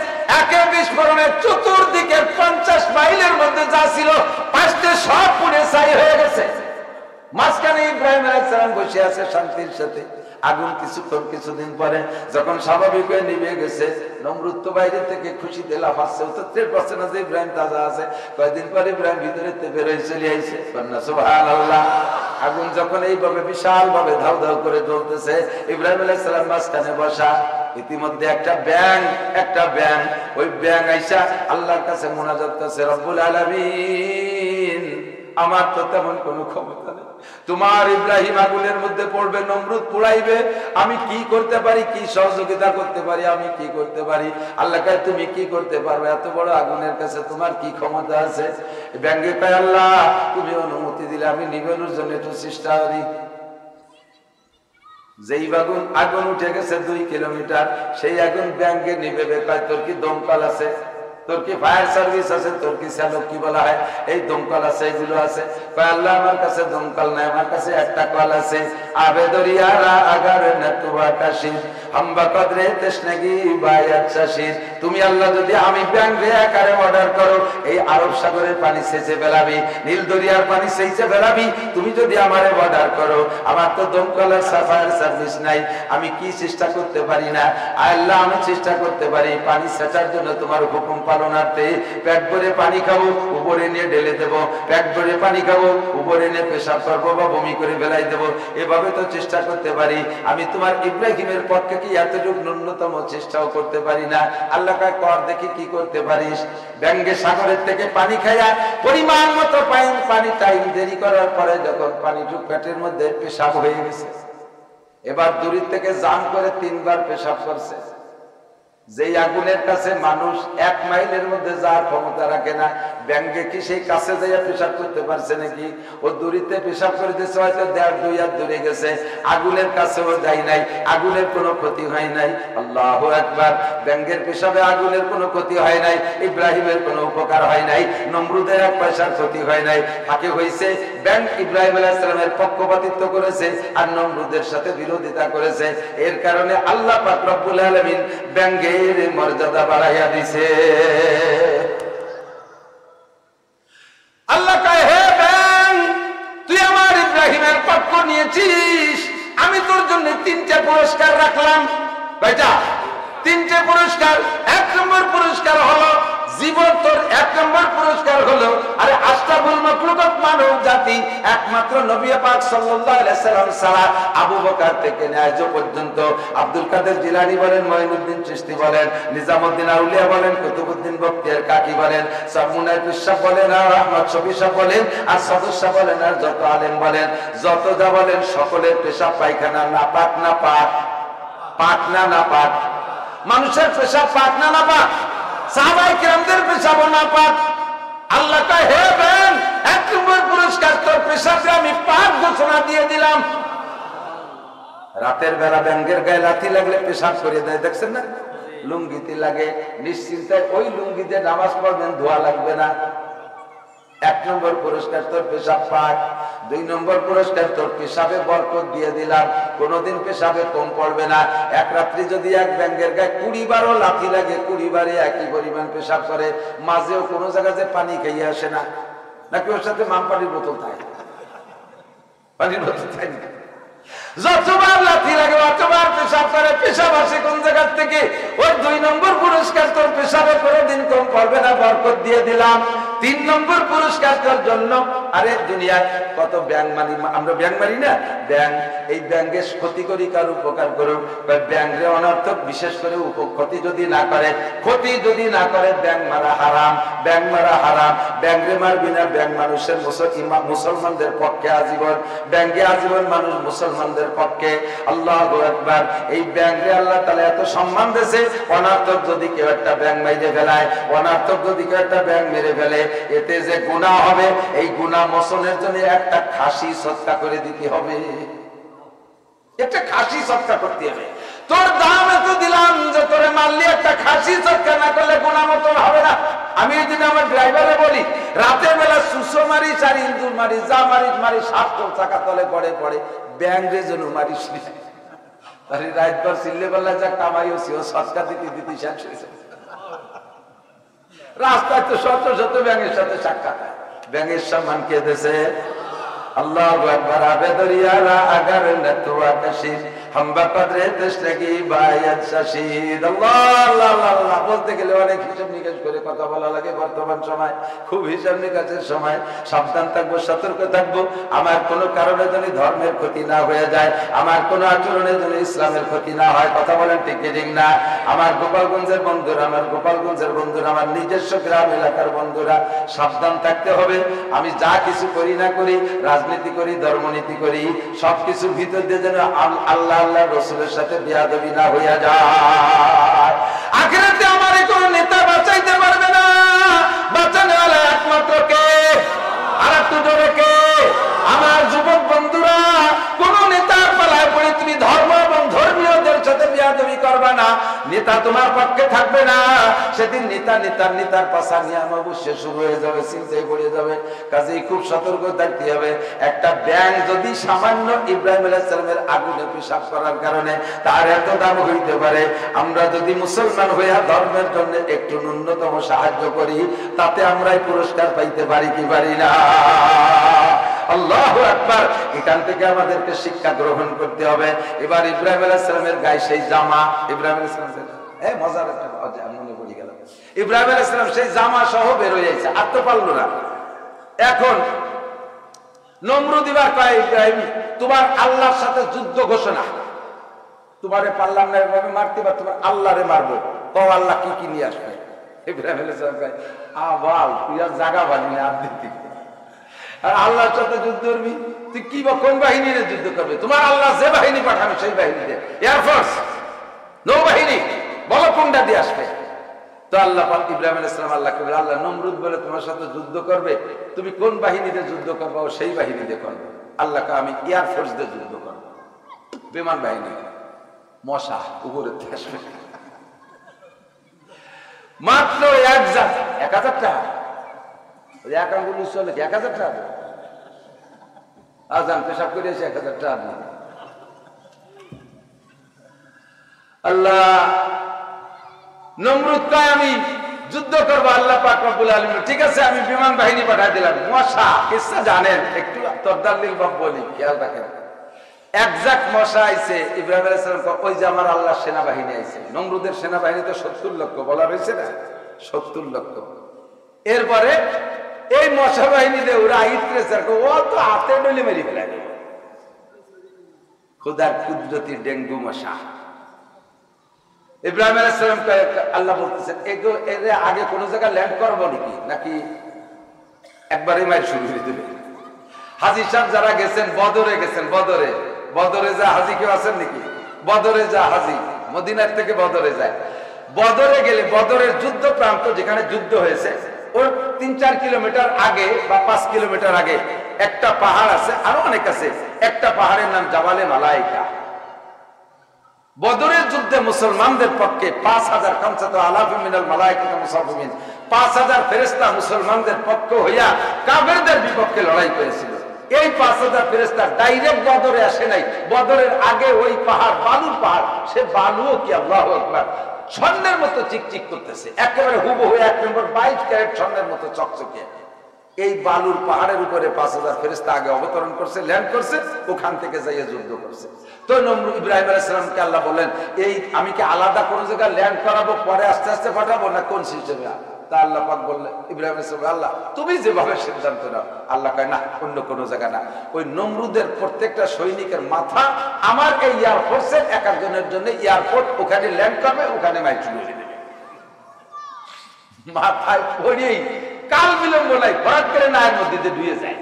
[SPEAKER 1] একে বিস্ফোরণের চতুর্দিকে 50 মাইলের মধ্যে যা ছিল পাঁচটে সব পুড়ে ছাই হয়ে গেছে। মাঝখানে ইব্রাহিম আলাইহিস সালাম বসে আছে শান্তির সাথে। আগুন কিছুদিন পরে যখন স্বাভাবিক হয়ে নিভে গেছে, নমরুদ তো বাইরে থেকে খুশিতে লাফাচ্ছে, ও তো টের পাচ্ছে না যে ইব্রাহিম তাজা আছে। কয়েকদিন পরে ইব্রাহিম ভিতরে বের হয়ে চলে আইছে, সুবহানাল্লাহ। আগুন যখন এইভাবে বিশাল ভাবে ধাউ ধাউ করে জ্বলতেছে, ইব্রাহিম আলাইহিস সালাম মাঝখানে বসা। ইতিমধ্যে একটা ব্যাঙ ওই ব্যাঙ আইসা আল্লাহর কাছে মুনাজাত করছে, রব্বুল আলামিন আমার তো তেমন কোনো ক্ষমতা নেই, তোমার ইব্রাহিম আগুনের মধ্যে পড়বে, নমরুদ পোড়াইবে, আমি কি করতে পারি, কি সহযোগিতা করতে পারি, আমি কি করতে পারি? আল্লাহ কয়, তুমি কি করতে পারবে? এত বড় আগুনের কাছে তোমার কি ক্ষমতা আছে? ব্যাঙে কয়, আল্লাহ তুমি অনুমতি দিলে আমি নিবানোর জন্য একটু চেষ্টা করি। যেই আগুন উঠে গেছে 2 কিলোমিটার, সেই আগুন ব্যাঙে নিবে। কয়, তোর কি দমকল আছে, তোর কি ফায়ার সার্ভিস আছে, তোর কি চালক কি বলা হয় এই দমকল আছে, এগুলো আছে? কয়, আল্লাহ আমার কাছে দমকল নাই, আমার কাছে একটা কল আছে। আবে দরিয়ারা আগার নেতুয়া কাশির হাম্বা কদরে তেশনাগি বায়াত শাশির। তুমি আল্লাহ যদি আমি ব্যাংকে আকারে অর্ডার করো, এই আরব সাগরের পানি সেচে ফেলাবি, নীল দরিয়ার পানি সেচে ফেলাবি। তুমি যদি আমারে অর্ডার করো, আমার তো দমকলের ফায়ার সার্ভিস নাই, আমি কি চেষ্টা করতে পারি না? আল্লাহ আমি চেষ্টা করতে পারি পানি সেচার জন্য, তোমার হুকুম পালনার্থে পেট ভরে পানি খাবো, উপরে নিয়ে ঢেলে দেবো, পেট ভরে পানি খাবো, উপরে নিয়ে পেশাব করবো বা বমি করে ফেলাই দেবো, এভাবে তো চেষ্টা করতে পারি। আমি তোমার ইব্রাহিমের পক্ষে কি এতটুকু ন্যূনতম চেষ্টাও করতে পারি না? আল্লাহ কয়, কর দেখি কি করতে পারিস। ব্যাঙে সাগরের থেকে পানি খাইয়া পরিমাণ মতো পানি টাইম দেরি করার পরে যখন পানিটুক পেটের মধ্যে পেশাব হয়ে গেছে, এবার দূরের থেকে জাম করে 3 বার পেশাব করছে। যেই আগুনের কাছে মানুষ 1 মাইলের মধ্যে যাওয়ার ক্ষমতা রাখে না, ব্যাংকে কি সেই কাছে যাইয়া পেশাব করতে পারছে নাকি? ও দূরিতে পেশাব করে দিয়েছে, হয়তো 1.5-2 হাত দূরে গেছে, আগুনের কাছেও যায় নাই, আগুনের কোনো ক্ষতি হয় নাই। আল্লাহু আকবার। ব্যাংকের পেশাবে আগুনের কোনো ক্ষতি হয় নাই, ইব্রাহিমের কোনো উপকার হয় নাই, নমরুদের 1 পয়সার ক্ষতি হয় নাই। ফাঁকে হয়েছে ব্যাংক ইব্রাহিম আলাইহিস সালামের পক্ষপাতিত্ব করেছে আর নমরুদের সাথে বিরোধিতা করেছে। এর কারণে আল্লাহ পাক রব্বুল আলামিন ব্যাংকে মর্যাদা বাড়াইয়া দিছে। আল্লাহ কয়, হে ব্যাঙ, তুই আমার ইব্রাহিমের পক্ষ নিয়েছিস, আমি তোর জন্য 3টে পুরস্কার রাখলাম। কয়টা? 3টে পুরস্কার। 1 নম্বর পুরস্কার হলো জীবন, তোর 1 নম্বর পুরস্কার হলো, আরে আশরাফুল মাখলুকাত মানব জাতি একমাত্র নবী পাক সাল্লাল্লাহু আলাইহি সাল্লাম ছাড়া আবু বকর থেকে আজ পর্যন্ত আব্দুল কাদের জিলানী বলেন, মঈনুদ্দিন চিশতি বলেন, নিজামউদ্দিন আউলিয়া বলেন, কুতুবউদ্দিন বখতিয়ার কাকি বলেন, সামুনাই পিসাব বলেন, আর আহমদ শফি সাহেব বলেন, আর সাদুস সাহেব বলেন, আর যত আলেম বলেন, যত যা বলেন, সকলের পেশাব পায়খানা নাপাক না পাক? পাক না নাপাক? মানুষের পেশাব পাক না নাপাক? সাহাবায়ে কিরামদের পেশাবও নাপাক। আল্লাহ কয়, হে ব্যাঙ, 1 নম্বর পুরস্কার, তোর পেশাবে আমি পাক ঘোষণা দিয়ে দিলাম। রাতের বেলা ব্যাঙের গায়ে লাথি লাগলে পেশাব করে দেয়, দেখছেন না? লুঙ্গিতে লাগে, নিশ্চিন্তায় ওই লুঙ্গিতে নামাজ পড়বেন, ধোয়া লাগবে না। 1 নম্বর পুরস্কার, তোর পেশাব পাক। 2 নম্বর পুরস্কার, তোর পেশাবে বরকত দিয়ে দিলাম, কোনোদিন পেশাবে কম পড়বে না। এক রাত্রি যদি এক ব্যাঙের গায়ে 20 বারও লাথি লাগে, 20 বারে একই পরিমাণ পেশাব করে, মাঝেও কোনো জায়গায় যে পানি খাইয়ে আসে না, নাকি ওর সাথে মাম পানির বোতল থাকে? পানির বোতল থাকে না। যতবার লাথি লাগে অতবার পেশাব করে, পেশাব আসে কোন জায়গার থেকে? ওই 2 নম্বর পুরস্কার তোর পেশাবে কোনোদিন কম পড়বে না, বরকত দিয়ে দিলাম। 3 নম্বর পুরস্কার তোর জন্য, আরে দুনিয়ায় কত ব্যাংক মারি, আমরা ব্যাংক মারি না? ব্যাংক, এই ব্যাংকের ক্ষতি করি কার উপকার করুক, ব্যাংকে অনর্থক বিশেষ করে ক্ষতি যদি না করে, ক্ষতি যদি না করে, ব্যাংক মারা হারাম, ব্যাংক মারা হারাম। ব্যাংকে মারবি না, ব্যাংক মানুষের মুসলমানদের পক্ষে আজীবন, ব্যাংকে আজীবন মানুষ মুসলমানদের পক্ষে। আল্লাহু আকবার। এই ব্যাংকে আল্লাহ তাআলা এত সম্মান দিয়েছে, অনর্থক যদি কেউ একটা ব্যাংক মেরে ফেলায়, অনর্থক যদি কেউ একটা ব্যাংক মেরে ফেলে, এতে যে গুনাহ হবে, এই গুনাহ মোচনের জন্য একটা খাসি সদকা করে দিতে হবে, একটা খাসি সদকা করতে হবে। তোর দাম এত দিলাম যে তোরে মারলি, একটা খাসি সদকা না করলে গুনাহ মোচন হবে না। আমি এই দিন আমার ড্রাইভারে বলি, রাতের বেলা সুসো মারি, 4 ইন্দুর মারি, যা মারিস মারি, 7 টাকা তলে পড়ে পড়ে, ব্যাংকে যেন মারিস। আরে রাতভর চিল্লে বেলা যা কামাই হচ্ছে, ও সদকা দিতে দিতে শেষ হয়েছে। রাস্তায় তো শত শত ব্যাঙের সাথে সাক্ষাৎ, ব্যাঙের সম্মান কে দেশে? আল্লাহু আকবার। আবেদরিয়ালা আগার নতুয়া কাশির হামবা কদরে তশকি বায়াত শাশিদ। আল্লাহ আল্লাহ আল্লাহ বলতে গেলে অনেক হিসাব নিকাশ করে কথা বলা লাগে। বর্তমান সময় খুব হিসাব নিকাশের সময়। সাবধান থাকবো, সতর্ক থাকবো, আমার কোনো কারণে যেন ধর্মের ক্ষতি না হয়ে যায়, আমার কোনো আচরণে যেন ইসলামের ক্ষতি না হয়। কথা বলেন ঠিক ঠিক না? আমার গোপালগঞ্জের বন্ধুরা, আমার গোপালগঞ্জের বন্ধুরা, আমার নিজস্ব গ্রাম এলাকার বন্ধুরা, সাবধান থাকতে হবে। আমি যা কিছু করি না করি, রাজনীতি করি, ধর্মনীতি করি, সবকিছুর ভিতর দিয়ে যেন আল্লাহ আল্লাহ রসুলের সাথে বিয়াদবি না হইয়া যায়। আখিরাতে আমার কোনো নেতা বাঁচাইতে পারবে না, বাঁচানো হলে একমাত্র কে? আর একটু জোরে কে? আমার যুবক বন্ধুরা, কোন নেতার পালায় পড়ে তুমি ধর্ম এবং ধর্মীয়দের সাথে বিয়াদবি করবা না, নেতা তোমার পক্ষে থাকবে না। সেদিন নেতার পাশা নিয়ে অবশ্যই শুরু হয়ে যাবে, চিন্তায় পড়ে যাবে। কাজেই খুব সতর্ক থাকতে হবে। একটা ব্যাংক যদি সামান্য ইব্রাহিম আলাইহিস সালামের আগুনে পেশাব করার কারণে তার এত দাম হইতে পারে, আমরা যদি মুসলমান হইয়া ধর্মের জন্য একটু ন্যূনতম সাহায্য করি, তাতে আমরাই পুরস্কার পাইতে পারি কি পারি না? আল্লাহু আকবার। এখান থেকে আমাদেরকে শিক্ষা গ্রহণ করতে হবে। এবার ইব্রাহিম আলাইহিস সালামের গায়ে সেই জামা, ইব্রাহিম আলাইহিস সালাম মজার একটা মনে পড়ে গেল, ইব্রাহিম আলাইহিস সালাম সেই জামা সহ বের হয়ে যাচ্ছে, আর তো পারল না। এখন নমরুদ এবার কয়, ইব্রাহিম তোমার আল্লাহর সাথে যুদ্ধ ঘোষণা, তোমারে পারলাম না এভাবে মারতে, বা তোমার আল্লাহরে মারবো, কও আল্লাহ কি কি নিয়ে আসবে? ইব্রাহিম আলাইহিস সালাম কয়, আবাল তুই আর জায়গা বানি না, আর দিতে আর আল্লাহর সাথে যুদ্ধ করবি, তুই কি বা কোন বাহিনী নিয়ে যুদ্ধ করবে? তোমার আল্লাহ যে বাহিনী পাঠাবে সেই বাহিনী দিয়ে, এয়ারফোর্স, নৌবাহিনী, বলো কোনটা দিয়ে আসবে? তো আল্লাহ ইব্রাহিম আলাইহিস সালাম আল্লাহকে বলে, আল্লাহ নমরুদ বলে তোমার সাথে যুদ্ধ করবে, তুমি কোন বাহিনীতে যুদ্ধ করবো সেই বাহিনীতে করবে। আল্লাহকে আমি এয়ারফোর্স দিয়ে যুদ্ধ করবো, বিমান বাহিনী। মশা উপরে আসবে মাত্র 1000 টাকা, 1000 টাকা আজান পেশাব করিয়েছে, 1000 টাকা দিয়ে। আল্লাহ নমরুদ কয় আমি যুদ্ধ করবো। আল্লাহ পাক রব্বুল আলামিন ঠিক আছে আমি বিমান বাহিনী পাঠিয়ে দিলাম। মশা কিসা জানেন? একটু তরদাল্লিল বাপ বলি, খেয়াল রাখেন। একজাক মশা আইছে, ইব্রাহিম আলাইহিস সালাম কয় ওই যে আমার আল্লাহর সেনাবাহিনী আইছে। নমরুদের সেনাবাহিনী তো 70 লক্ষ বলা হয়েছে না, 70 লক্ষ। এরপরে এই মশা বাহিনী দিয়ে ওরা আহিত করেছে, ও তো হাতে ডলি মেরি ফেলে দেবে। খুদার কুদরতি ডেঙ্গু মশা। ইব্রাহিম আলাইহিস সালাম আল্লাহ বলতেছেন এর আগে কোন জায়গায় ল্যান্ড করবো নাকি একবারই মাইর শুরু করে দেবে? হাজী সাহেব যারা গেছেন বদরে গেছেন, বদরে যা হাজী কেউ আছেন নাকি? বদরে যা হাজী মদিনার থেকে বদরে যায়। বদরে গেলে বদরের যুদ্ধ প্রান্ত যেখানে যুদ্ধ হয়েছে ওর 3-4 কিলোমিটার আগে বা 5 কিলোমিটার আগে একটা পাহাড় আছে, আরো অনেক আছে। একটা পাহাড়ের নাম জাবালে মালাইকা। বদরের যুদ্ধে মুসলমানদের পক্ষে 5000 ফেরেশতা মুসলমানদের পক্ষ হইয়া কাফেরদের বিপক্ষে লড়াই করেছিল। এই 5000 ফেরেশতা ডাইরেক্ট বদরে আসে নাই, বদরের আগে ওই পাহাড় বালুর পাহাড়, সে বালুও কি আল্লাহু আকবার স্বর্ণের মতো চিকচিক করতেছে, একেবারে হুবহু 1 নম্বর 22 ক্যারেট স্বর্ণের মতো চকচকে। এই বালুর পাহাড়ের উপরে 5000 ফেরেশতা আগে অবতরণ করছে, ল্যান্ড করছে, ওখান থেকে যাইয়ে যুদ্ধ করছে। তো ইব্রাহিম আলাইহিস সালামকে আল্লাহ বললেন, এই আমি কি আলাদা কোন জায়গায় ল্যান্ড করাবো, পরে আস্তে আস্তে পাঠাবো, না কোন সিস্টেমে? তা আল্লাহ পাক বললেন ইব্রাহিম আলাইহিস সালাম, আল্লাহ তুমি যেভাবে সিদ্ধান্ত নাও। আল্লাহ কয় না, অন্য কোন জায়গা না, ওই নমরুদের প্রত্যেকটা সৈনিকের মাথা আমার এই এয়ারফোর্সের এক একজনের জন্য এয়ারপোর্ট ওখানে ল্যান্ড করবে, ওখানে মাইক মেরে দেবে। মাথায় পড়েই কাল বিলম্ব নাই, ফরাক করে নাকের মধ্যে দিয়ে ঢুকে যায়,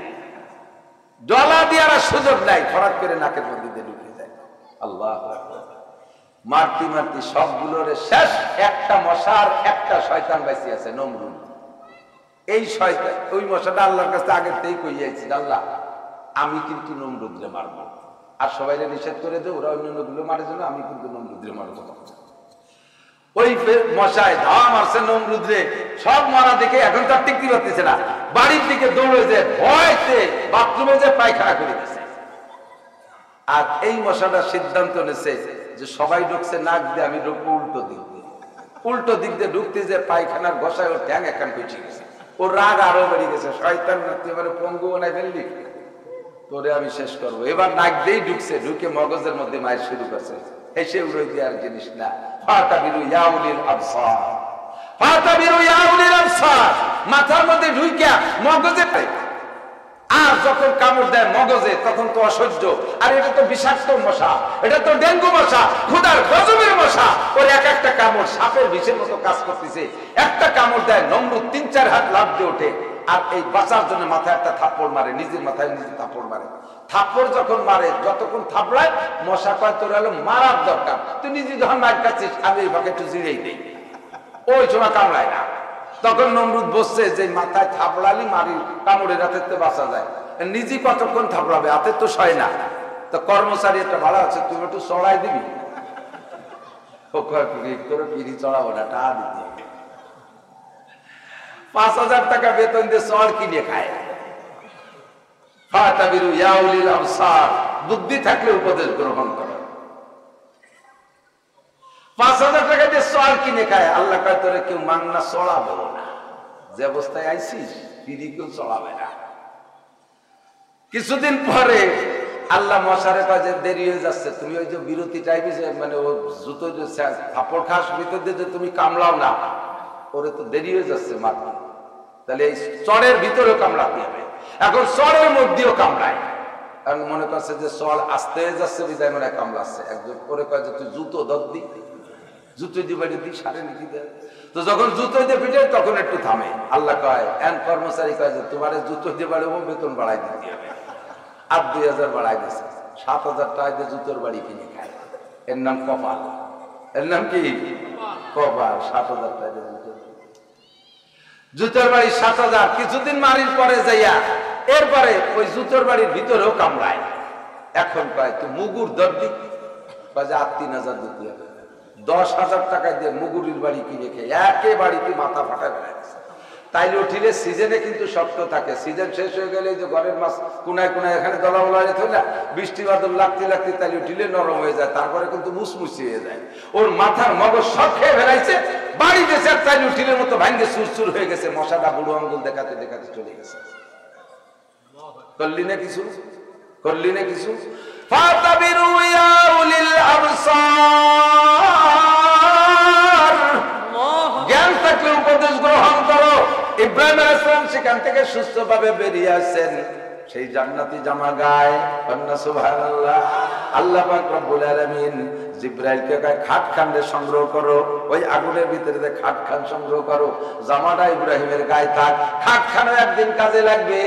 [SPEAKER 1] ডলা দেওয়ার সুযোগ নাই, ফরাক করে নাকের মধ্যে দিয়ে ঢুকে যায়। আল্লাহ মারতি মারতি সবগুলোর শেষ একটা মশার একটা শয়তান বেঁচে আছে, নমরুদ। এই শয়তান ওই মশাটা আল্লাহর কাছে আগের থেকেই কইয়াছি, আল্লাহ আমি কিন্তু নমরুদরে মারবো, আর সবাই নিষেধ করে দেবো, ওরা অন্যগুলো মারে জন্য, আমি কিন্তু নমরুদরে মারবো। ওই মশায় ধাওয়া মারছে নমরুদরে, সব মারা দেখে এখন তার টিকতে পারতেছে না, বাড়ির দিকে দৌড়ে যে ভয়তে বাথরুমে যে পায়খানা করে দিচ্ছে। আর এই মশাটা সিদ্ধান্ত নিছে যে সবাই ঢুকছে নাক দিয়ে, আমি ঢুকবো উল্টো দিক দিয়ে। উল্টো দিক দিয়ে ঢুকতে যে পায়খানার ঘষায় ওর ট্যাং এখান পেঁচে গেছে, ওর রাগ আরো বেড়ে গেছে, শয়তান না তুই এবারে পঙ্গু বানাই ফেললি, তোরে আমি শেষ করবো। এবার নাক দিয়েই ঢুকছে, ঢুকে মগজের মধ্যে মায়ের শুরু করছে, হেসে উড়ে দেওয়ার জিনিস না। মাথার মধ্যে ঢুইকা মগজে, আর যখন কামড় দেয় মগজে তখন তো অসহ্য। আর এটা তো বিষাক্ত মশা, এটা তো ডেঙ্গু মশা, ক্ষুধার গজবের মশা। ওর এক একটা কামড় সাপের বিষের মতো কাজ করতেছে। একটা কামড় দেয় নমরুদ 3-4 হাত লাফ দিয়ে ওঠে, আর এই বাঁচার জন্য মাথায় একটা থাপ্পড় মারে, নিজের মাথায় নিজে থাপ্পড় মারে। থাপ্পড় যখন মারে, যতক্ষণ থাপড়ায় মশা কয় তোর হলো মারার দরকার, তুই নিজে যখন মার কাছিস আমি এই ভাগে একটু জিরেই দেই, ওই সময় কামড়ায় না। তখন নমরুদ বসছে যে মাথায় থাপড়ালি মারি কামড়ের হাতে বাঁচা যায়, নিজে কতক্ষণ থাপড়াবে, হাতে তো সয় না। তো কর্মচারী একটা ভাড়া আছে, তুমি একটু চড়াই দিবি, পিড়ি চড়াবো না, টাকা দিতে হবে। 5000 টাকা বেতন দিয়ে চড় কিনে খায়। বুদ্ধি থাকলে উপদেশ গ্রহণ করো। 5000 টাকা দিয়ে চড় কিনে খায়। আল্লাহ কয় তোরে কেউ মাংনা চড়াবে না, যে অবস্থায় আইসিস পিড়ি কেউ চড়াবে না। কিছুদিন পরে আল্লাহ মশারে কয় যে দেরি হয়ে যাচ্ছে, তুমি ওই যে বিরতি টাইপে যে মানে ও জুতো যে থাপড় খাস ভিতর দিয়ে যে তুমি কামড়াও না, ওরে তো দেরি হয়ে যাচ্ছে মাত্র, তাহলে এই চড়ের ভিতরেও কামড়াতে হবে। এখন চড়ের মধ্যেও কামড়ায়, কারণ মনে করছে যে চড় আসতে যাচ্ছে বিদায় মনে কামড়াচ্ছে। একজন করে কয় যে তুই জুতো দদ্দি, জুতো দিয়ে বাড়ি দিই, সারে লিখি দেয়। তো যখন জুতো দিয়ে পিঠে তখন একটু থামে। আল্লাহ কয় এন কর্মচারী কয় যে তোমার জুতো দিয়ে বাড়িও বেতন বাড়াই দিতে হবে। আর 2000 বাড়াই দিচ্ছে, 7000 টাকা দিয়ে জুতোর বাড়ি কিনে খায়। এর নাম কপাল, এর নাম কি কপাল। 7000 টাকা দিয়ে জুতোর বাড়ি 7000। কিছুদিন মারির পরে যাইয়া এরপরে ওই জুতোর বাড়ির ভিতরেও কামড়ায়। এখন কয় তুই মুগুর দর্দি, কয় যে 3000 দিতে হবে। 10,000 টাকা দিয়ে মুগুরির বাড়ি কিনে খেয়ে একে বাড়িতে মাথা ফাটায় বেড়াচ্ছে। তাইলে উঠিলে সিজনে কিন্তু শক্ত থাকে, সিজন শেষ হয়ে গেলে যে ঘরের মাছ কোনায় কোনায় এখানে দলা বলা হয়ে না, বৃষ্টি বাদল লাগতে লাগতে তাইলে উঠিলে নরম হয়ে যায়, তারপরে কিন্তু মুসমুসি হয়ে যায়। ওর মাথার মগজ সব খেয়ে বেড়াইছে, বাড়িতে তাইলে উঠিলের মতো ভাঙ্গে চুরচুর হয়ে গেছে। মশাটা বুড়ো আঙ্গুল দেখাতে দেখাতে চলে গেছে। করলি না কিছু, করলি না কিছু। ফাতাবিরু ইয়া উলিল আবসার, জ্ঞান থাকলে উপদেশ গ্রহণ করো। ইব্রাহিম আলাইহিস সালাম সেখান থেকে সুস্থভাবে বেরিয়ে আসেন, সেই জান্নাতি জামা গায়ে। সুবহানাল্লাহ। আল্লাহ পাক রব্বুল আলামিন জিবরাইলকে কয় খাট খান্ডে সংগ্রহ করো, ওই আগুনের ভিতরে খাট খান সংগ্রহ করো, জামাটা ইব্রাহিমের গায়ে থাক। খাট খানও একদিন কাজে লাগবে,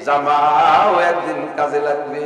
[SPEAKER 1] জামাও একদিন কাজে লাগবে।